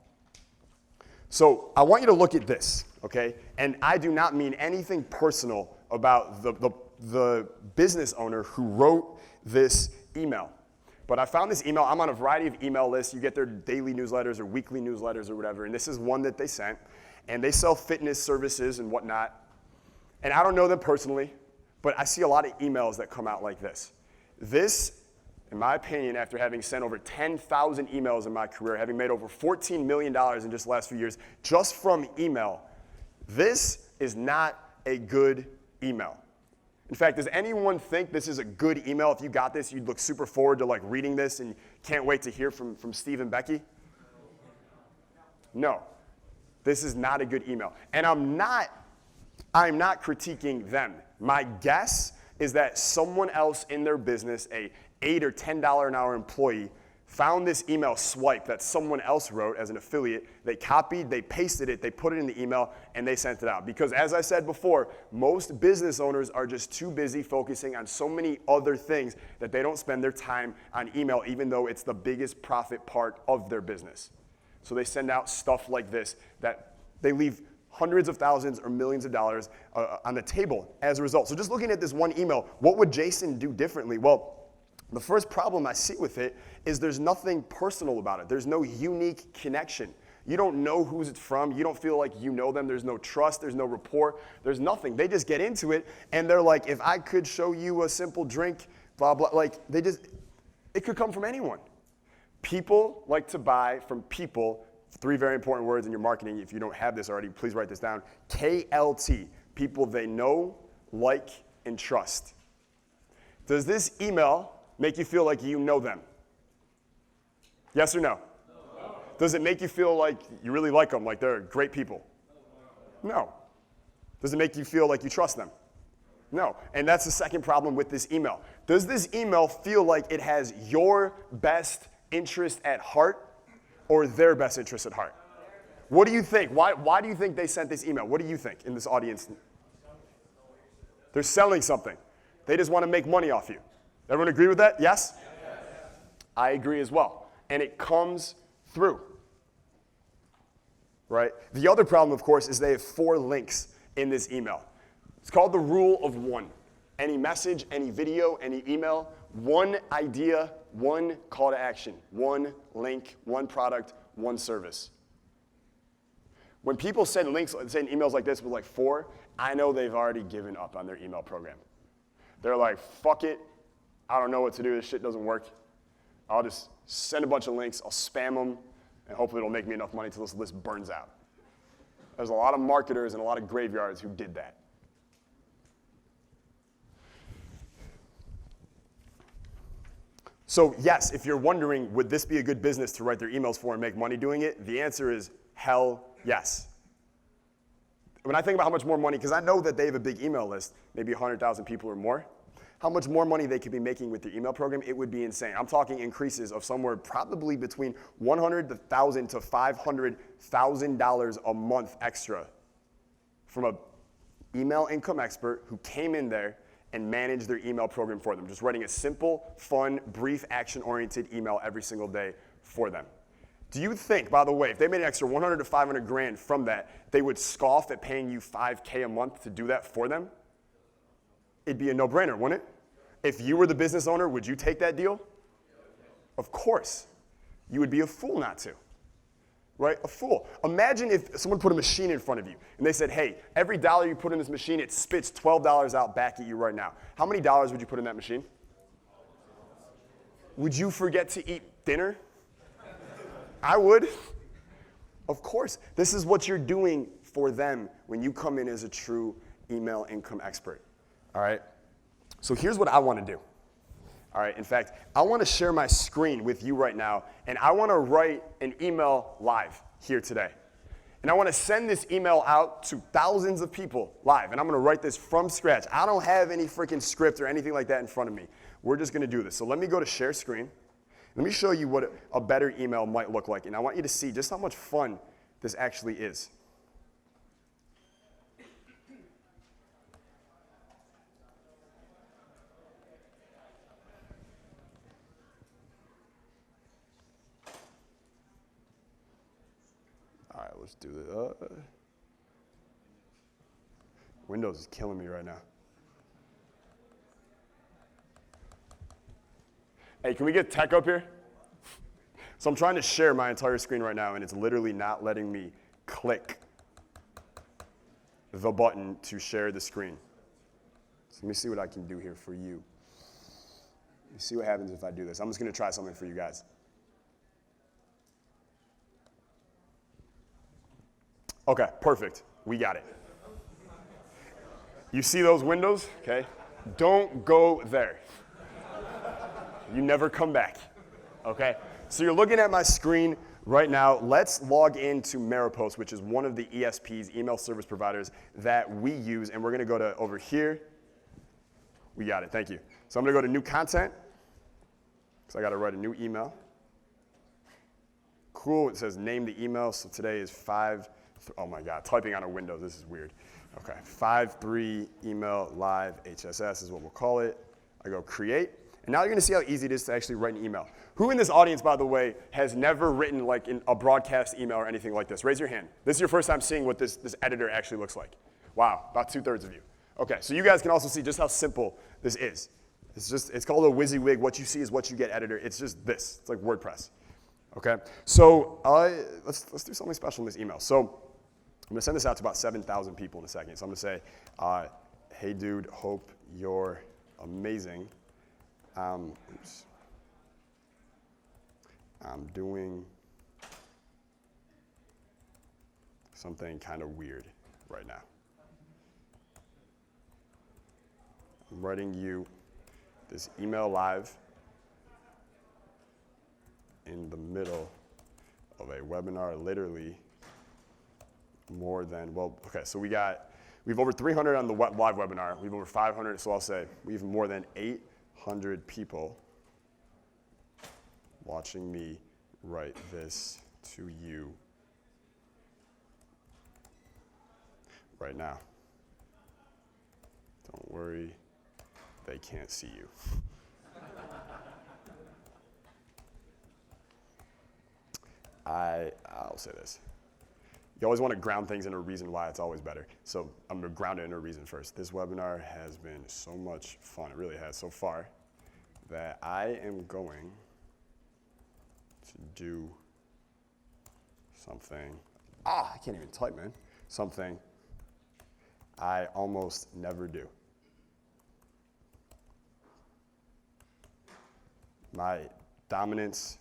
So I want you to look at this, okay? And I do not mean anything personal about the business owner who wrote this email. But I found this email. I'm on a variety of email lists. You get their daily newsletters or weekly newsletters or whatever. And this is one that they sent. And they sell fitness services and whatnot. And I don't know them personally, but I see a lot of emails that come out like this. This, in my opinion, after having sent over 10,000 emails in my career, having made over $14 million in just the last few years, just from email, this is not a good email. In fact, does anyone think this is a good email? If you got this, you'd look super forward to like reading this and can't wait to hear from Steve and Becky? No, this is not a good email. And I'm not critiquing them. My guess is that someone else in their business, a $8 or $10 an hour employee, found this email swipe that someone else wrote as an affiliate. They copied, they pasted it, they put it in the email, and they sent it out. Because as I said before, most business owners are just too busy focusing on so many other things that they don't spend their time on email, even though it's the biggest profit part of their business. So they send out stuff like this that they leave hundreds of thousands or millions of dollars on the table as a result. So just looking at this one email, what would Jason do differently? Well, the first problem I see with it is there's nothing personal about it. There's no unique connection. You don't know who's it's from. You don't feel like you know them. There's no trust. There's no rapport. There's nothing. They just get into it, and they're like, if I could show you a simple drink, blah, blah, like it could come from anyone. People like to buy from people. 3 very important words in your marketing. If you don't have this already, please write this down. KLT, people they know, like, and trust. Does this email make you feel like you know them? Yes or no? No. Does it make you feel like you really like them, like they're great people? No. Does it make you feel like you trust them? No. And that's the second problem with this email. Does this email feel like it has your best interest at heart or their best interest at heart? What do you think? Why do you think they sent this email? What do you think in this audience? They're selling something. They just want to make money off you. Everyone agree with that? Yes? I agree as well. And it comes through. Right? The other problem, of course, is they have 4 links in this email. It's called the rule of 1. Any message, any video, any email, 1 idea, 1 call to action, 1 link, 1 product, 1 service. When people send emails like this with like 4, I know they've already given up on their email program. They're like, fuck it, I don't know what to do, this shit doesn't work. I'll just send a bunch of links, I'll spam them, and hopefully it'll make me enough money until this list burns out. There's a lot of marketers and a lot of graveyards who did that. So yes, if you're wondering, would this be a good business to write their emails for and make money doing it? The answer is hell yes. When I think about how much more money, because I know that they have a big email list, maybe 100,000 people or more, how much more money they could be making with their email program, it would be insane. I'm talking increases of somewhere probably between $100,000 to $500,000 a month extra from an email income expert who came in there and manage their email program for them. Just writing a simple, fun, brief, action-oriented email every single day for them. Do you think, by the way, if they made an extra 100 to 500 grand from that, they would scoff at paying you $5K a month to do that for them? It'd be a no-brainer, wouldn't it? If you were the business owner, would you take that deal? Of course. You would be a fool not to. Right? A fool. Imagine if someone put a machine in front of you and they said, hey, every dollar you put in this machine, it spits $12 out back at you right now. How many dollars would you put in that machine? Would you forget to eat dinner? I would. Of course. This is what you're doing for them when you come in as a true email income expert. All right? So here's what I want to do. All right, in fact, I want to share my screen with you right now, and I want to write an email live here today. And I want to send this email out to thousands of people live, and I'm going to write this from scratch. I don't have any freaking script or anything like that in front of me. We're just going to do this. So let me go to share screen. Let me show you what a better email might look like, and I want you to see just how much fun this actually is. All right, let's do it. Windows is killing me right now. Hey, can we get tech up here? So I'm trying to share my entire screen right now, and it's literally not letting me click the button to share the screen. So let me see what I can do here for you. Let me see what happens if I do this. I'm just going to try something for you guys. Okay, perfect. We got it. You see those windows? Okay. Don't go there. You never come back. Okay? So you're looking at my screen right now. Let's log into Maripost, which is one of the ESPs, email service providers, that we use. And we're going to go to over here. We got it. Thank you. So I'm going to go to new content. So I got to write a new email. Cool. It says name the email. So today is oh my God, typing on a window. This is weird. Okay. 5.3 email live HSS is what we'll call it. I go create. And now you're going to see how easy it is to actually write an email. Who in this audience, by the way, has never written like in a broadcast email or anything like this? Raise your hand. This is your first time seeing what this editor actually looks like. Wow, about 2/3 of you. Okay, so you guys can also see just how simple this is. It's called a WYSIWYG. What you see is what you get editor. It's just this. It's like WordPress. Okay, so let's do something special in this email. So I'm going to send this out to about 7,000 people in a second. So I'm going to say, hey dude, hope you're amazing. Oops. I'm doing something kind of weird right now. I'm writing you this email live in the middle of a webinar, literally more than, well, okay, so we have over 300 on the live webinar. We have over 500, so I'll say we have more than 800 people watching me write this to you right now. Don't worry, they can't see you. I'll say this. You always want to ground things in a reason why. It's always better. So I'm going to ground it in a reason first. This webinar has been so much fun. It really has so far that I am going to do something. I can't even type, man. Something I almost never do. My dominance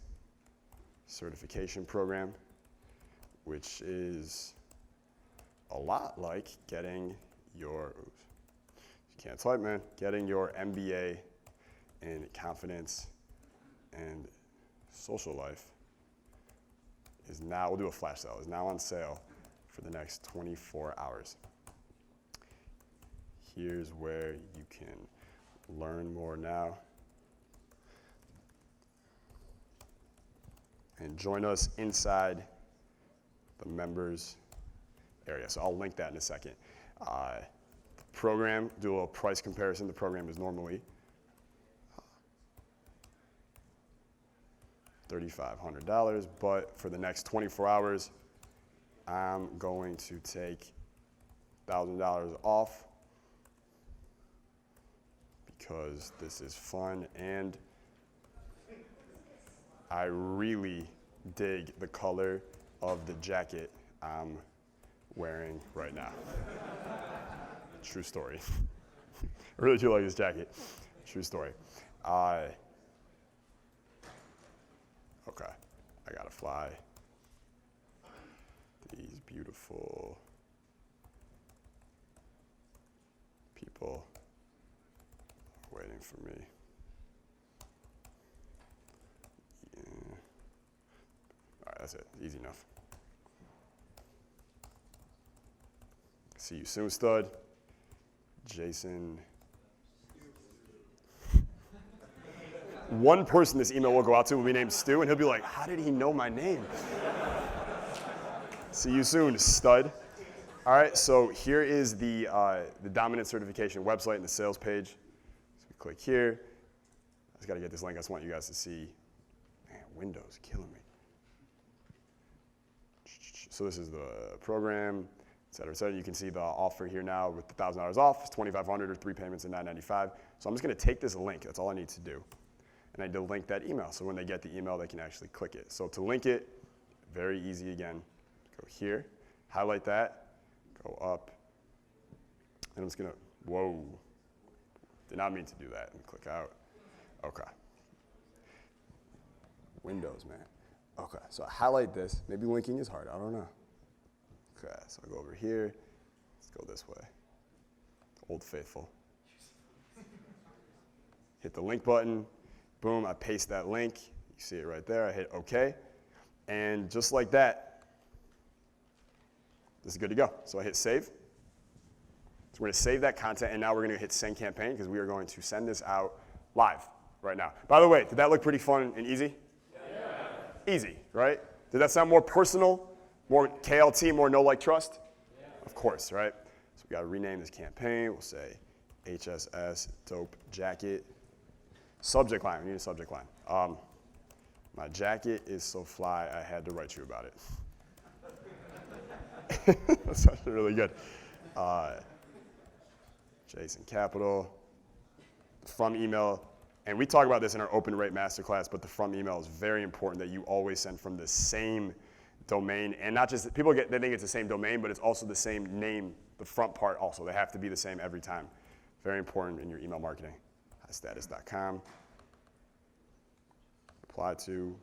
certification program, which is a lot like getting your, can't type, man, getting your MBA in confidence and social life is now, we'll do a flash sale, is now on sale for the next 24 hours. Here's where you can learn more now. And join us inside the members area. So I'll link that in a second. The program, do a little price comparison. The program is normally $3,500, but for the next 24 hours, I'm going to take $1,000 off because this is fun and I really dig the color of the jacket I'm wearing right now. True story. I really do like this jacket. True story. Okay, I gotta fly. These beautiful people are waiting for me. That's it, easy enough. See you soon, stud. Jason. One person this email will go out to will be named Stu, and he'll be like, how did he know my name? See you soon, stud. All right, so here is the dominant certification website and the sales page. So we click here. I just got to get this link. I just want you guys to see. Man, Windows killing me. So this is the program, et cetera, et cetera. You can see the offer here now with the $1,000 off. It's $2,500 or 3 payments of $995. So I'm just going to take this link. That's all I need to do. And I need to link that email. So when they get the email, they can actually click it. So to link it, very easy again. Go here, highlight that, go up. And I'm just going to, whoa. Did not mean to do that. And click out. Okay. Windows, man. Okay, so I highlight this. Maybe linking is hard. I don't know. Okay, so I go over here. Let's go this way. Old Faithful. Hit the link button. Boom, I paste that link. You see it right there. I hit OK. And just like that, this is good to go. So I hit save. So we're going to save that content, and now we're going to hit send campaign because we are going to send this out live right now. By the way, did that look pretty fun and easy? Yeah. Easy, right? Did that sound more personal, more KLT, more know, like, trust? Yeah. Of course, right? So we got to rename this campaign. We'll say HSS Dope Jacket. Subject line, we need a subject line. My jacket is so fly, I had to write you about it. That's actually really good. Jason Capital, from email, and we talk about this in our open rate masterclass, but the from email is very important that you always send from the same domain, and not just, they think it's the same domain, but it's also the same name, the front part also. They have to be the same every time. Very important in your email marketing. Highstatus.com. Apply to,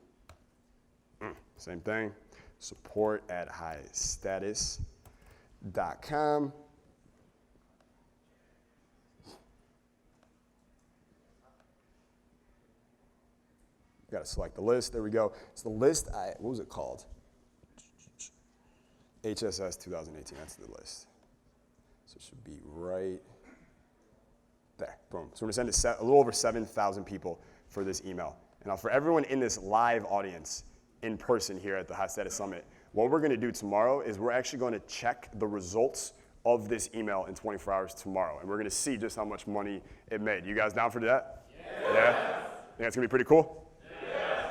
same thing, support@highstatus.com. Got to select the list. There we go. It's the list. What was it called? HSS 2018. That's the list. So it should be right there. Boom. So we're going to send it a little over 7,000 people for this email. And now for everyone in this live audience in person here at the High Status Summit, what we're going to do tomorrow is we're actually going to check the results of this email in 24 hours tomorrow. And we're going to see just how much money it made. You guys down for that? Yeah? Think that's going to be pretty cool?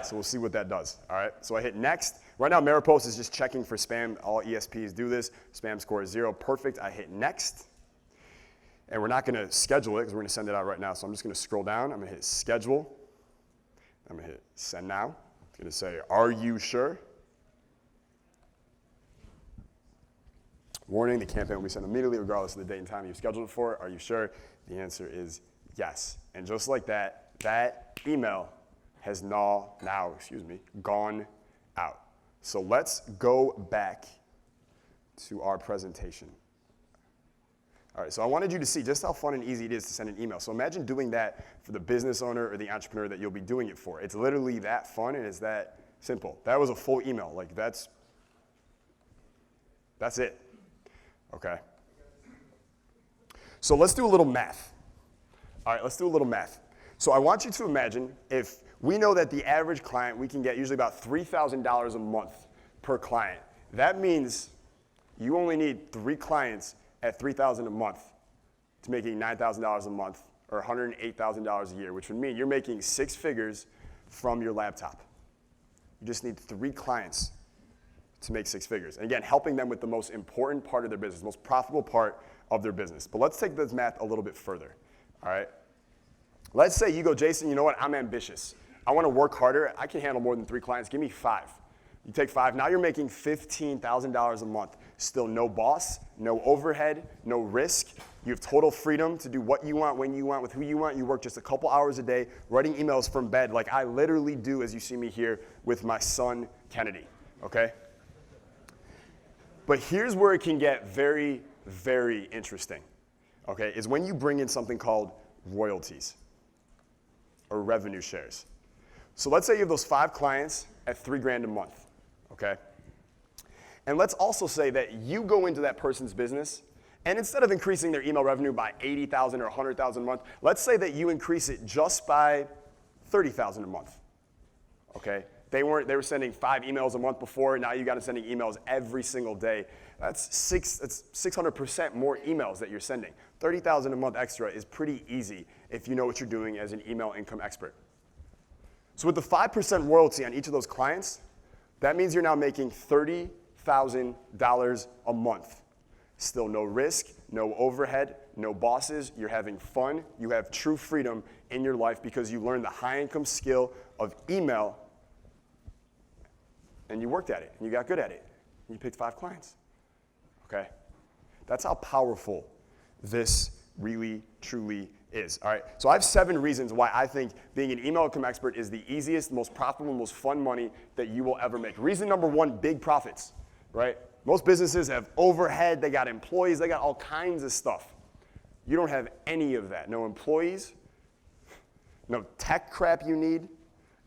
So we'll see what that does. All right, so I hit next. Right now, Maripost is just checking for spam. All ESPs do this. Spam score is 0. Perfect. I hit next. And we're not going to schedule it because we're going to send it out right now. So I'm just going to scroll down. I'm going to hit schedule. I'm going to hit send now. It's going to say, are you sure? Warning, the campaign will be sent immediately regardless of the date and time you scheduled it for. Are you sure? The answer is yes. And just like that, that email has now gone out. So let's go back to our presentation. All right, so I wanted you to see just how fun and easy it is to send an email. So imagine doing that for the business owner or the entrepreneur that you'll be doing it for. It's literally that fun and it's that simple. That was a full email. Like that's it, okay? So let's do a little math. All right, let's do a little math. So I want you to imagine if we know that the average client, we can get usually about $3,000 a month per client. That means you only need 3 clients at $3,000 a month to making $9,000 a month or $108,000 a year, which would mean you're making 6 figures from your laptop. You just need 3 clients to make 6 figures. And again, helping them with the most important part of their business, the most profitable part of their business. But let's take this math a little bit further, all right? Let's say you go, Jason, you know what, I'm ambitious. I want to work harder. I can handle more than 3 clients. Give me 5. You take 5. Now you're making $15,000 a month. Still no boss, no overhead, no risk. You have total freedom to do what you want, when you want, with who you want. You work just a couple hours a day writing emails from bed like I literally do as you see me here with my son, Kennedy, okay? But here's where it can get very, very interesting, okay, is when you bring in something called royalties or revenue shares. So let's say you have those 5 clients at $3,000 a month, okay? And let's also say that you go into that person's business, and instead of increasing their email revenue by $80,000 or $100,000 a month, let's say that you increase it just by $30,000 a month, okay? They were sending 5 emails a month before. Now you got to sending emails every single day. That's 600% more emails that you're sending. $30,000 a month extra is pretty easy if you know what you're doing as an email income expert. So with the 5% royalty on each of those clients, that means you're now making $30,000 a month. Still no risk, no overhead, no bosses. You're having fun. You have true freedom in your life because you learned the high income skill of email and you worked at it and you got good at it. And you picked 5 clients. Okay? That's how powerful this really, truly is. All right? So I have 7 reasons why I think being an email income expert is the easiest, most profitable, most fun money that you will ever make. Reason number 1, big profits. Right? Most businesses have overhead, they got employees, they got all kinds of stuff. You don't have any of that. No employees, no tech crap you need.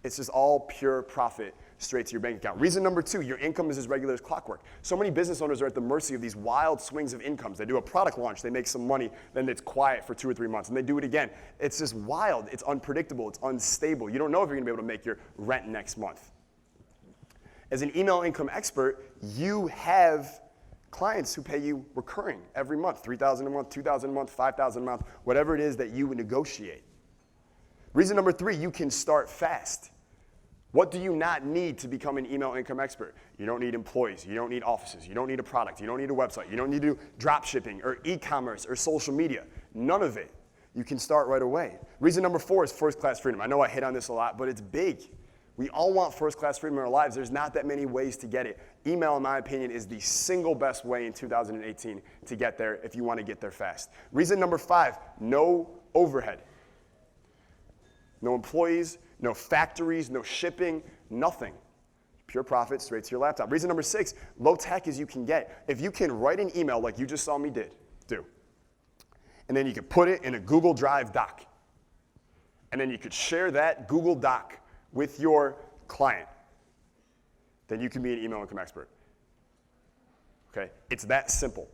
It's just all pure profit straight to your bank account. Reason number 2, your income is as regular as clockwork. So many business owners are at the mercy of these wild swings of incomes. They do a product launch, they make some money, then it's quiet for 2 or 3 months, and they do it again. It's just wild, it's unpredictable, it's unstable. You don't know if you're gonna be able to make your rent next month. As an email income expert, you have clients who pay you recurring every month, $3,000 a month, $2,000 a month, $5,000 a month, whatever it is that you would negotiate. Reason number 3, you can start fast. What do you not need to become an email income expert? You don't need employees, you don't need offices, you don't need a product, you don't need a website, you don't need to do drop shipping or e-commerce or social media. None of it. You can start right away. Reason number 4 is first-class freedom. I know I hit on this a lot, but it's big. We all want first-class freedom in our lives. There's not that many ways to get it. Email, in my opinion, is the single best way in 2018 to get there if you want to get there fast. Reason number 5, no overhead. No employees, no factories, no shipping, nothing. Pure profit straight to your laptop. Reason number 6, low tech as you can get. If you can write an email like you just saw me do, and then you can put it in a Google Drive doc, and then you could share that Google Doc with your client, then you can be an email income expert. Okay? It's that simple.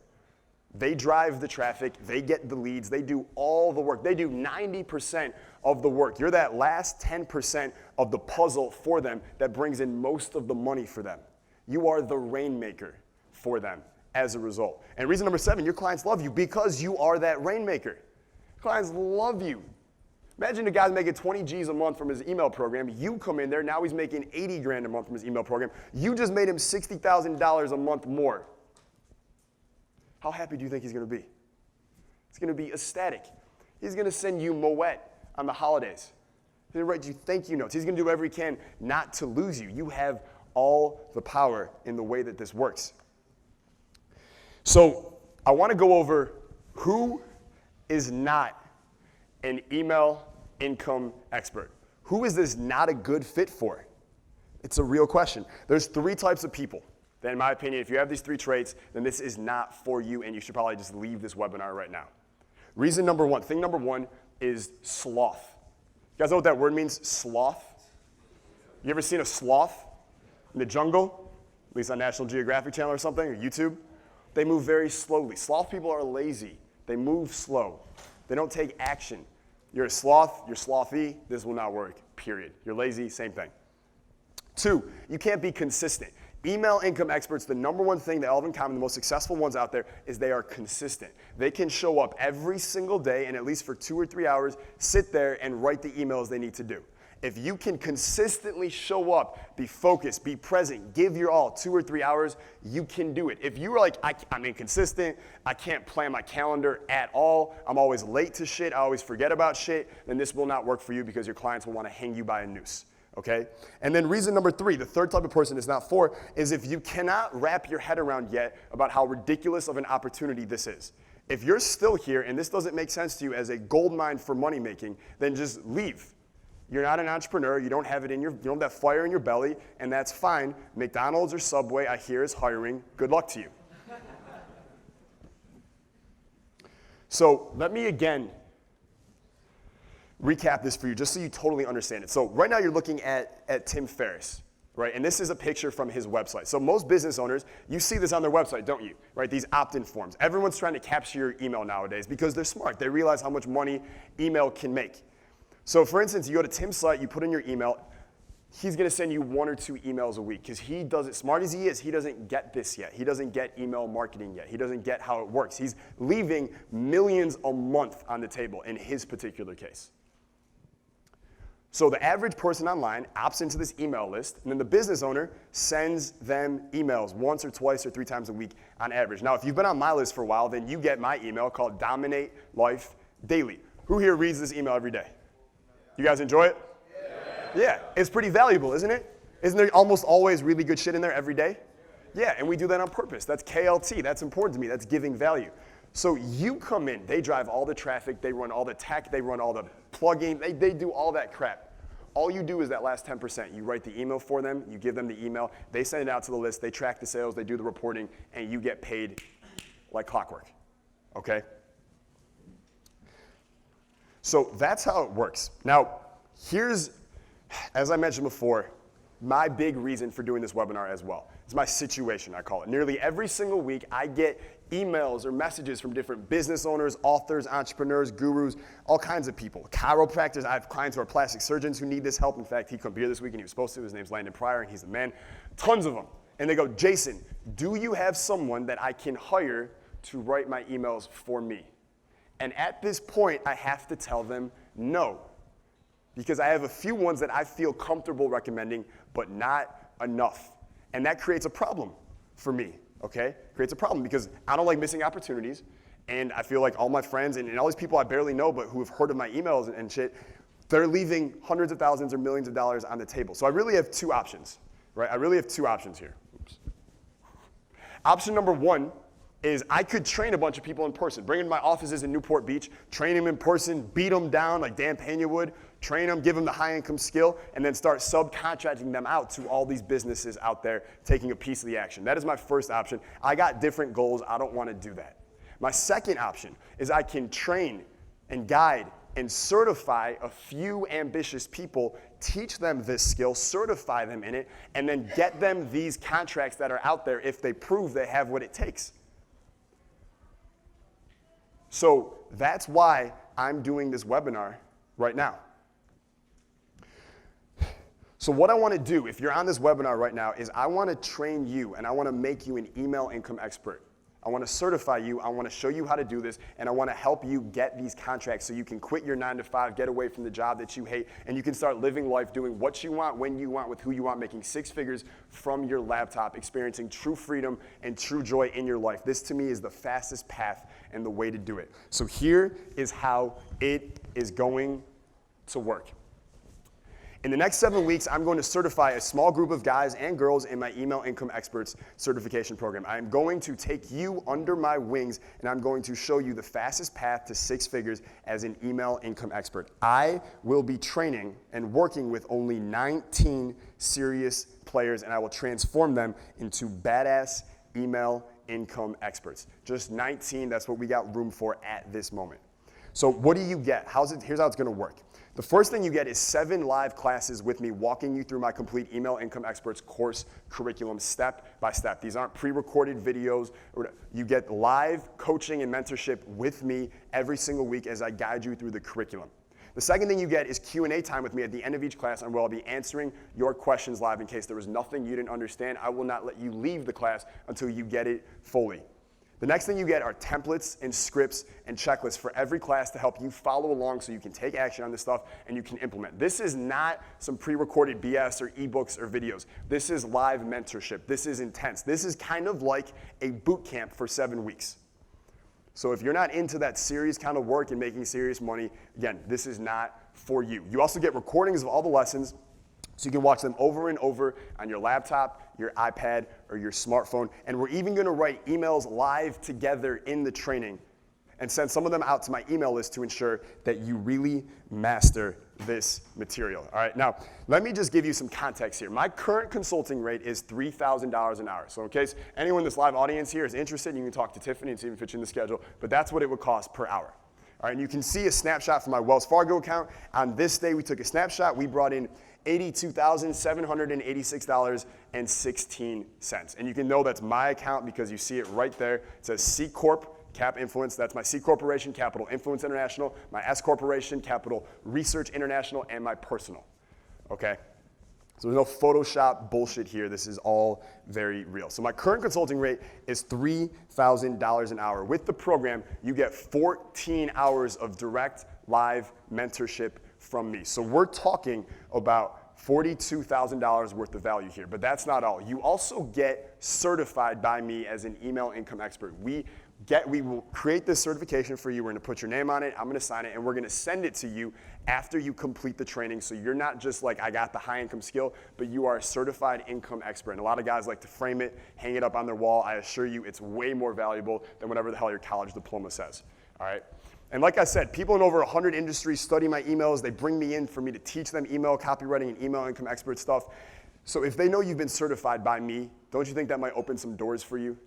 They drive the traffic, they get the leads, they do all the work. They do 90% of the work. You're that last 10% of the puzzle for them that brings in most of the money for them. You are the rainmaker for them as a result. And reason number 7, your clients love you because you are that rainmaker. Clients love you. Imagine a guy's making 20 G's a month from his email program. You come in there, now he's making 80 grand a month from his email program. You just made him $60,000 a month more. How happy do you think he's going to be? He's going to be ecstatic. He's going to send you Moet on the holidays. He's going to write you thank you notes. He's going to do whatever he can not to lose you. You have all the power in the way that this works. So I want to go over who is not an email income expert. Who is this not a good fit for? It's a real question. There's 3 types of people. Then in my opinion, if you have these 3 traits, then this is not for you and you should probably just leave this webinar right now. Reason number 1, thing number 1 is sloth. You guys know what that word means, sloth? You ever seen a sloth in the jungle? At least on National Geographic Channel or something, or YouTube? They move very slowly. Sloth people are lazy. They move slow. They don't take action. You're a sloth, you're slothy, this will not work, period. You're lazy, same thing. 2, you can't be consistent. Email income experts, the number 1 thing they all have in common, the most successful ones out there, is they are consistent. They can show up every single day and at least for 2 or 3 hours, sit there and write the emails they need to do. If you can consistently show up, be focused, be present, give your all 2 or 3 hours, you can do it. If you're like, I'm inconsistent, I can't plan my calendar at all, I'm always late to shit, I always forget about shit, then this will not work for you because your clients will want to hang you by a noose. Okay? And then reason number 3, the 3rd type of person it's not for, is if you cannot wrap your head around yet about how ridiculous of an opportunity this is. If you're still here and this doesn't make sense to you as a gold mine for money making, then just leave. You're not an entrepreneur, you don't have it in you don't have that fire in your belly, and that's fine. McDonald's or Subway, I hear, is hiring. Good luck to you. So let me again recap this for you just so you totally understand it. So right now you're looking at Tim Ferriss, right? And this is a picture from his website. So most business owners, you see this on their website, don't you? Right? These opt-in forms. Everyone's trying to capture your email nowadays because they're smart. They realize how much money email can make. So for instance, you go to Tim's site, you put in your email. he's going to send you 1 or 2 emails a week because he does it, smart as he is, he doesn't get this yet. He doesn't get email marketing yet. He doesn't get how it works. He's leaving millions a month on the table in his particular case. So the average person online opts into this email list, and then the business owner sends them emails once or twice or 3 times a week on average. Now, if you've been on my list for a while, then you get my email called Dominate Life Daily. Who here reads this email every day? You guys enjoy it? Yeah, it's pretty valuable, isn't it? Isn't there almost always really good shit in there every day? Yeah, and we do that on purpose. That's KLT. That's important to me. That's giving value. So you come in. They drive all the traffic. They run all the tech. They run all the plugging. They do all that crap. All you do is that last 10%. You write the email for them. You give them the email. They send it out to the list. They track the sales. They do the reporting. And you get paid like clockwork. Okay? So that's how it works. Now, here's, as I mentioned before, my big reason for doing this webinar as well. It's my situation, I call it. Nearly every single week, I get emails or messages from different business owners, authors, entrepreneurs, gurus, all kinds of people. Chiropractors, I have clients who are plastic surgeons who need this help. In fact, he couldn't be here this week and he was supposed to. His name's Landon Pryor and he's the man. Tons of them. And they go, Jason, do you have someone that I can hire to write my emails for me? And at this point, I have to tell them no. Because I have a few ones that I feel comfortable recommending, but not enough. And that creates a problem for me, okay? Creates a problem because I don't like missing opportunities, and I feel like all my friends and all these people I barely know but who have heard of my emails and shit, they're leaving hundreds of thousands or millions of dollars on the table. So I really have 2 options, right? I really have 2 options here. Oops. Option number 1 is I could train a bunch of people in person, bring them to my offices in Newport Beach, train them in person, beat them down like Dan Pena would, train them, give them the high-income skill, and then start subcontracting them out to all these businesses out there taking a piece of the action. That is my first option. I got different goals. I don't want to do that. My second option is I can train and guide and certify a few ambitious people, teach them this skill, certify them in it, and then get them these contracts that are out there if they prove they have what it takes. So that's why I'm doing this webinar right now. So what I want to do, if you're on this webinar right now, is I want to train you and I want to make you an email income expert. I want to certify you, I want to show you how to do this, and I want to help you get these contracts so you can quit your 9 to 5, get away from the job that you hate, and you can start living life doing what you want, when you want, with who you want, making 6 figures from your laptop, experiencing true freedom and true joy in your life. This to me is the fastest path and the way to do it. So here is how it is going to work. In the next 7 weeks, I'm going to certify a small group of guys and girls in my Email Income Experts certification program. I'm going to take you under my wings, and I'm going to show you the fastest path to 6 figures as an email income expert. I will be training and working with only 19 serious players, and I will transform them into badass email income experts. Just 19, that's what we got room for at this moment. So what do you get? Here's how it's going to work. The first thing you get is 7 live classes with me walking you through my complete Email Income Experts course curriculum step by step. These aren't pre-recorded videos. You get live coaching and mentorship with me every single week as I guide you through the curriculum. The second thing you get is Q&A time with me at the end of each class, and where I'll be answering your questions live in case there was nothing you didn't understand. I will not let you leave the class until you get it fully. The next thing you get are templates and scripts and checklists for every class to help you follow along so you can take action on this stuff and you can implement. This is not some pre-recorded BS or ebooks or videos. This is live mentorship. This is intense. This is kind of like a boot camp for 7 weeks. So if you're not into that serious kind of work and making serious money, again, this is not for you. You also get recordings of all the lessons, so you can watch them over and over on your laptop, your iPad, or your smartphone. And we're even going to write emails live together in the training and send some of them out to my email list to ensure that you really master this material. All right, now let me just give you some context here. My current consulting rate is $3,000 an hour. So in case anyone in this live audience here is interested, you can talk to Tiffany and see if it fits you in the schedule, but that's what it would cost per hour. All right, and you can see a snapshot from my Wells Fargo account. On this day, we took a snapshot. We brought in $82,786.16. And you can know that's my account because you see it right there. It says C Corp, Cap Influence. That's my C Corporation, Capital Influence International, my S Corporation, Capital Research International, and my personal. Okay? So there's no Photoshop bullshit here. This is all very real. So my current consulting rate is $3,000 an hour. With the program, you get 14 hours of direct live mentorship from me. So we're talking about $42,000 worth of value here, but that's not all. You also get certified by me as an email income expert. We will create this certification for you. We're gonna put your name on it, I'm gonna sign it, and we're gonna send it to you after you complete the training. So you're not just like, I got the high income skill, but you are a certified income expert. And a lot of guys like to frame it, hang it up on their wall. I assure you it's way more valuable than whatever the hell your college diploma says, all right? And like I said, people in over 100 industries study my emails. They bring me in for me to teach them email copywriting and email income expert stuff. So if they know you've been certified by me, don't you think that might open some doors for you?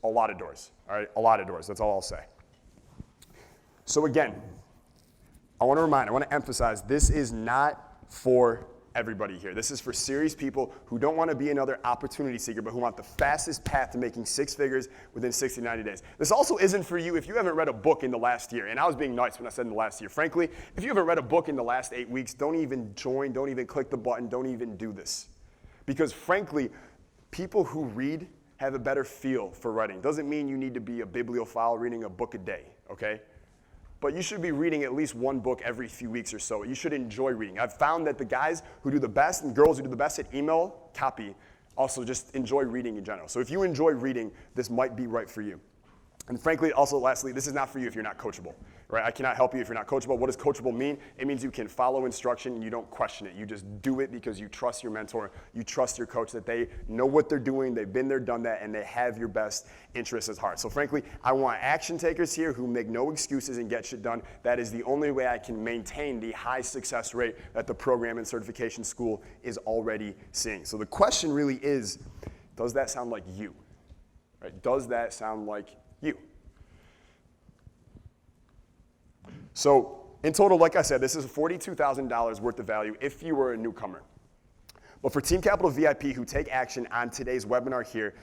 A lot of doors, all right? A lot of doors, that's all I'll say. So again, I want to emphasize, this is not for everybody here. This is for serious people who don't want to be another opportunity seeker, but who want the fastest path to making 6 figures within 60 to 90 days. This also isn't for you if you haven't read a book in the last year. And I was being nice when I said in the last year. Frankly, if you haven't read a book in the last 8 weeks, don't even join, don't even click the button, don't even do this. Because frankly, people who read have a better feel for writing. Doesn't mean you need to be a bibliophile reading a book a day, okay? But you should be reading at least one book every few weeks or so. You should enjoy reading. I've found that the guys who do the best and girls who do the best at email copy also just enjoy reading in general. So if you enjoy reading, this might be right for you. And frankly, also lastly, this is not for you if you're not coachable, right? I cannot help you if you're not coachable. What does coachable mean? It means you can follow instruction and you don't question it. You just do it because you trust your mentor, you trust your coach that they know what they're doing, they've been there, done that, and they have your best interests at heart. So frankly, I want action takers here who make no excuses and get shit done. That is the only way I can maintain the high success rate that the program and certification school is already seeing. So the question really is, does that sound like you? Right? Does that sound like you? So in total, like I said, this is $42,000 worth of value if you were a newcomer. But for Team Capital VIP who take action on today's webinar here,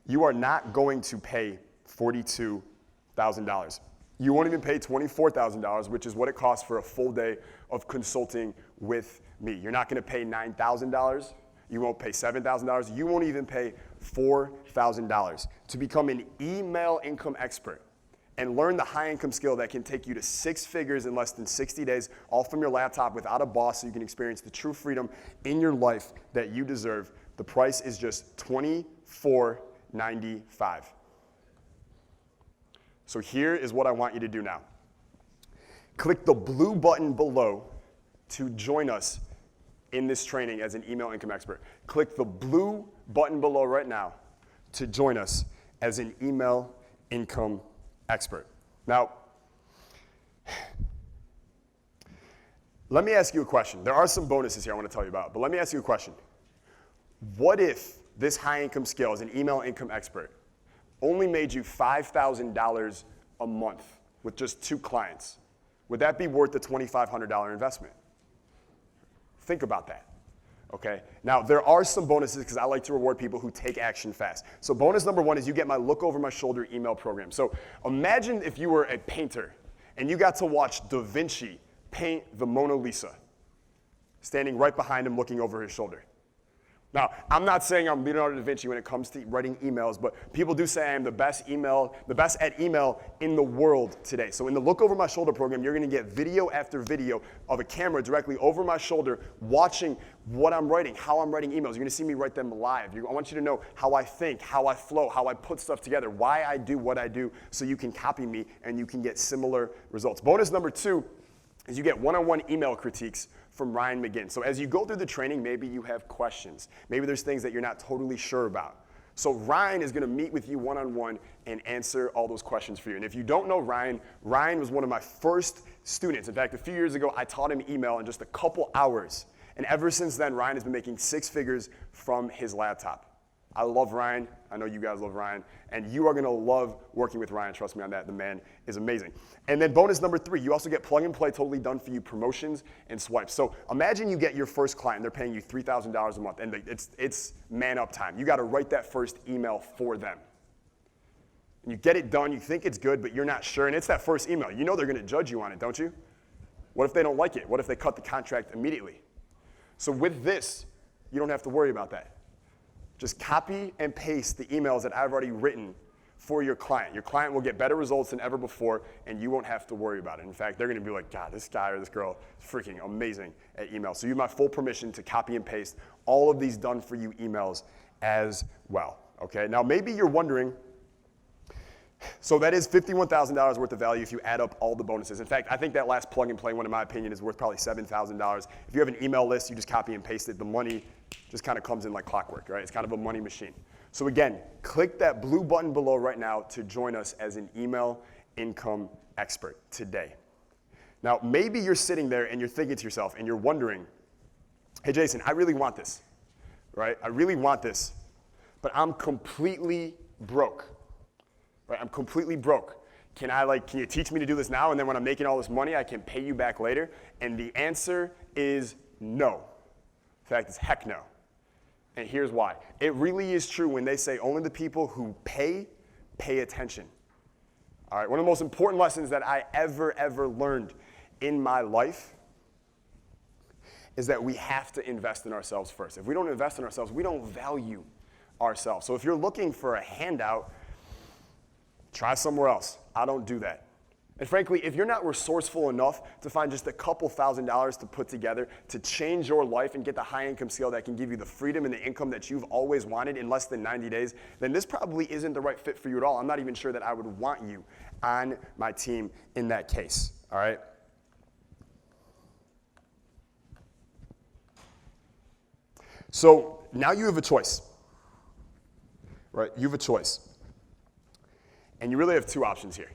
you are not going to pay $42,000. You won't even pay $24,000, which is what it costs for a full day of consulting with me. You're not going to pay $9,000. You won't pay $7,000. You won't even pay $4,000 to become an email income expert and learn the high income skill that can take you to 6 figures in less than 60 days, all from your laptop without a boss, so you can experience the true freedom in your life that you deserve. The price is just $24.95. So here is what I want you to do now. Click the blue button below to join us in this training as an email income expert. Click the blue button below right now to join us as an email income expert. Now, let me ask you a question. There are some bonuses here I want to tell you about, but let me ask you a question. What if this high income skill as an email income expert only made you $5,000 a month with just 2 clients? Would that be worth the $2,500 investment? Think about that, okay? Now, there are some bonuses because I like to reward people who take action fast. So bonus number 1 is you get my look over my shoulder email program. So imagine if you were a painter and you got to watch Da Vinci paint the Mona Lisa, standing right behind him looking over his shoulder. Now, I'm not saying I'm Leonardo da Vinci when it comes to writing emails, but people do say I am the best at email in the world today. So in the Look Over My Shoulder program, you're gonna get video after video of a camera directly over my shoulder watching what I'm writing, how I'm writing emails. You're gonna see me write them live. I want you to know how I think, how I flow, how I put stuff together, why I do what I do, so you can copy me and you can get similar results. Bonus number 2 is you get one-on-one email critiques from Ryan Mcginn. So as you go through the training, maybe you have questions. Maybe there's things that you're not totally sure about. So Ryan is gonna meet with you one-on-one and answer all those questions for you. And if you don't know Ryan, Ryan was one of my first students. In fact, a few years ago, I taught him email in just a couple hours. And ever since then, Ryan has been making 6 figures from his laptop. I love Ryan. I know you guys love Ryan. And you are going to love working with Ryan. Trust me on that. The man is amazing. And then bonus number 3, you also get plug and play, totally done for you promotions and swipes. So imagine you get your first client. They're paying you $3,000 a month. And it's man up time. You got to write that first email for them. And you get it done. You think it's good, but you're not sure. And it's that first email. You know they're going to judge you on it, don't you? What if they don't like it? What if they cut the contract immediately? So with this, you don't have to worry about that. Just copy and paste the emails that I've already written for your client. Your client will get better results than ever before, and you won't have to worry about it. In fact, they're going to be like, God, this guy or this girl is freaking amazing at email. So you have my full permission to copy and paste all of these done for you emails as well. Okay, now maybe you're wondering, so that is $51,000 worth of value if you add up all the bonuses. In fact, I think that last plug and play one, in my opinion, is worth probably $7,000. If you have an email list, you just copy and paste it. The money just kind of comes in like clockwork, right? It's kind of a money machine. So again, click that blue button below right now to join us as an email income expert today. Now, maybe you're sitting there and you're thinking to yourself and you're wondering, hey, Jason, I really want this, right? I really want this, but I'm completely broke. Right, I'm completely broke. Can you teach me to do this now, and then when I'm making all this money, I can pay you back later? And the answer is no. In fact, it's heck no. And here's why. It really is true when they say only the people who pay attention. All right, one of the most important lessons that I ever learned in my life is that we have to invest in ourselves first. If we don't invest in ourselves, we don't value ourselves. So if you're looking for a handout, try somewhere else. I don't do that. And frankly, if you're not resourceful enough to find just a couple $1,000s to put together to change your life and get the high income skill that can give you the freedom and the income that you've always wanted in less than 90 days, then this probably isn't the right fit for you at all. I'm not even sure that I would want you on my team in that case, all right? So now you have a choice, right? You have a choice. And you really have two options here.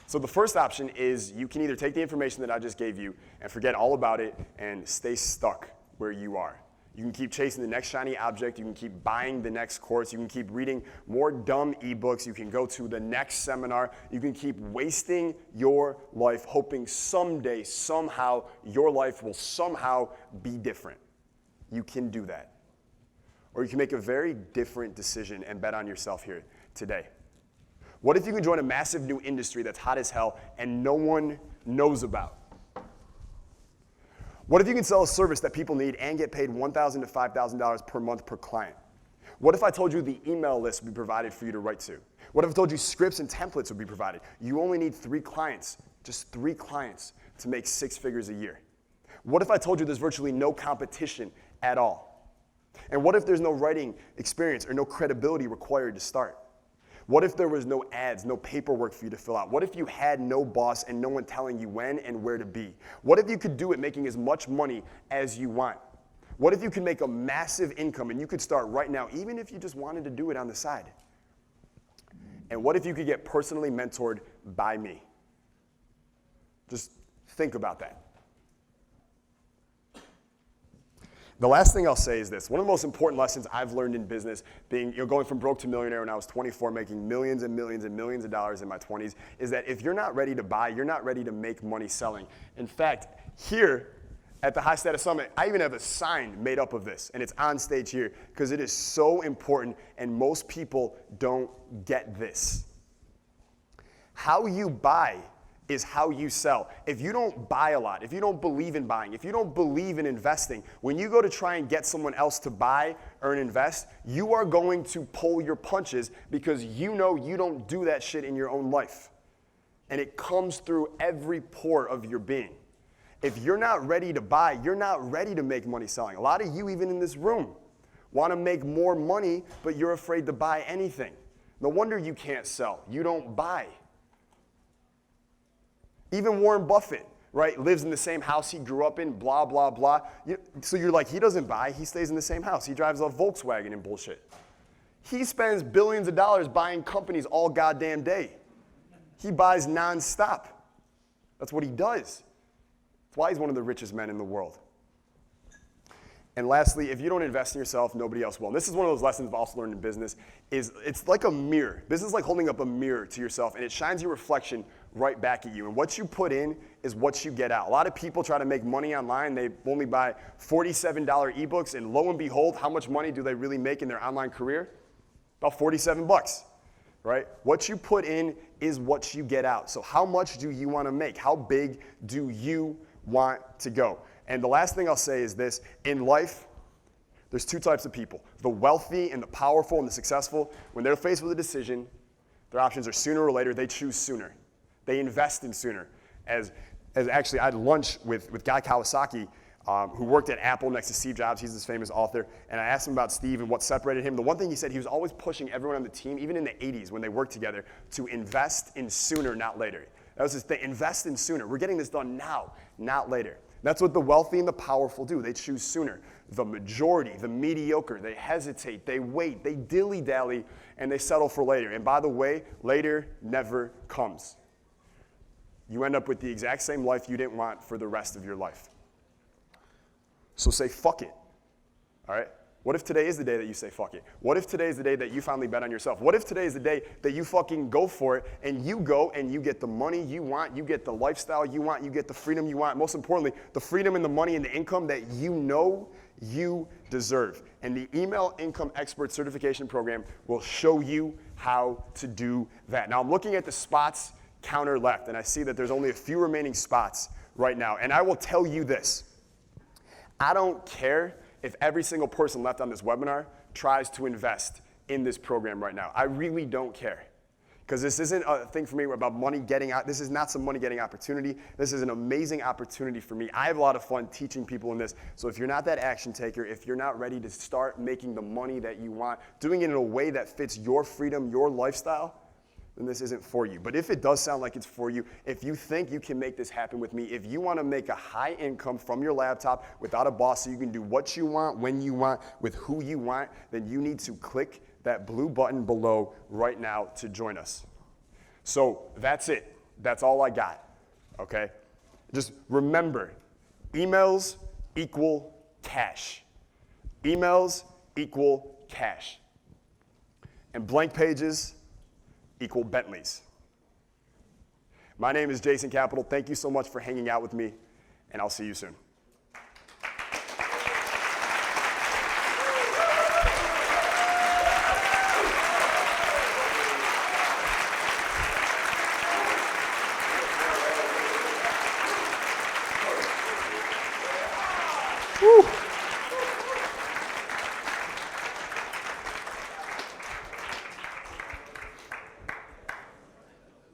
So the first option is you can either take the information that I just gave you and forget all about it and stay stuck where you are. You can keep chasing the next shiny object. You can keep buying the next course. You can keep reading more dumb ebooks. You can go to the next seminar. You can keep wasting your life hoping someday, somehow, your life will somehow be different. You can do that. Or you can make a very different decision and bet on yourself here today. What if you can join a massive new industry that's hot as hell and no one knows about? What if you can sell a service that people need and get paid $1,000 to $5,000 per month per client? What if I told you the email list would be provided for you to write to? What if I told you scripts and templates would be provided? You only need 3 clients, just 3 clients, to make 6 figures a year. What if I told you there's virtually no competition at all? And what if there's no writing experience or no credibility required to start? What if there was no ads, no paperwork for you to fill out? What if you had no boss and no one telling you when and where to be? What if you could do it making as much money as you want? What if you could make a massive income and you could start right now, even if you just wanted to do it on the side? And what if you could get personally mentored by me? Just think about that. The last thing I'll say is this. One of the most important lessons I've learned in business, being going from broke to millionaire when I was 24, making millions and millions and millions of dollars in my 20s, is that if you're not ready to buy, you're not ready to make money selling. In fact, here at the High Status Summit, I even have a sign made up of this, and it's on stage here because it is so important, and most people don't get this. How you buy is how you sell. If you don't buy a lot, if you don't believe in buying, if you don't believe in investing, when you go to try and get someone else to buy or invest, you are going to pull your punches because you know you don't do that shit in your own life. And it comes through every pore of your being. If you're not ready to buy, you're not ready to make money selling. A lot of you, even in this room, want to make more money, but you're afraid to buy anything. No wonder you can't sell. You don't buy. Even Warren Buffett, right, lives in the same house he grew up in, blah, blah, blah. So you're like, he doesn't buy, he stays in the same house. He drives a Volkswagen and bullshit. He spends billions of dollars buying companies all goddamn day. He buys nonstop. That's what he does. That's why he's one of the richest men in the world. And lastly, if you don't invest in yourself, nobody else will. And this is one of those lessons I've also learned in business, is it's like a mirror. Business is like holding up a mirror to yourself, and it shines your reflection right back at you. And what you put in is what you get out. A lot of people try to make money online. They only buy $47 ebooks, and lo and behold, how much money do they really make in their online career? About $47, right? What you put in is what you get out. So how much do you want to make? How big do you want to go? And the last thing I'll say is this. In life, there's two types of people. The wealthy and the powerful and the successful, when they're faced with a decision, their options are sooner or later, they choose sooner. They invest in sooner. As actually, I had lunch with Guy Kawasaki, who worked at Apple next to Steve Jobs. He's this famous author. And I asked him about Steve and what separated him. The one thing he said, he was always pushing everyone on the team, even in the 80s when they worked together, to invest in sooner, not later. That was his thing. Invest in sooner. We're getting this done now, not later. That's what the wealthy and the powerful do. They choose sooner. The majority, the mediocre, they hesitate, they wait, they dilly-dally, and they settle for later. And by the way, later never comes. You end up with the exact same life you didn't want for the rest of your life. So say fuck it, all right? What if today is the day that you say fuck it? What if today is the day that you finally bet on yourself? What if today is the day that you fucking go for it and you go and you get the money you want, you get the lifestyle you want, you get the freedom you want, most importantly, the freedom and the money and the income that you know you deserve. And the Email Income Expert Certification Program will show you how to do that. Now I'm looking at the spots counter left and I see that there's only a few remaining spots right now. And I will tell you this, I don't care if every single person left on this webinar tries to invest in this program right now. I really don't care. Because this isn't a thing for me about money getting out. This is not some money getting opportunity. This is an amazing opportunity for me. I have a lot of fun teaching people in this. So if you're not that action taker, if you're not ready to start making the money that you want, doing it in a way that fits your freedom, your lifestyle, then this isn't for you. But if it does sound like it's for you, if you think you can make this happen with me, if you want to make a high income from your laptop without a boss so you can do what you want, when you want, with who you want, then you need to click that blue button below right now to join us. So that's it. That's all I got, okay? Just remember, emails equal cash. Emails equal cash. And blank pages equal Bentleys. My name is Jason Capital. Thank you so much for hanging out with me, and I'll see you soon. Woo.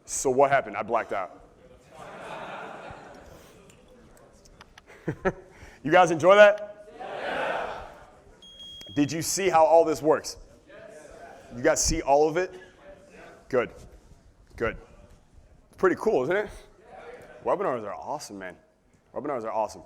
So what happened? I blacked out. You guys enjoy that? Yeah. Did you see how all this works? Yes. You guys see all of it? Good. Good. Pretty cool, isn't it? Yeah. Webinars are awesome, man. Webinars are awesome.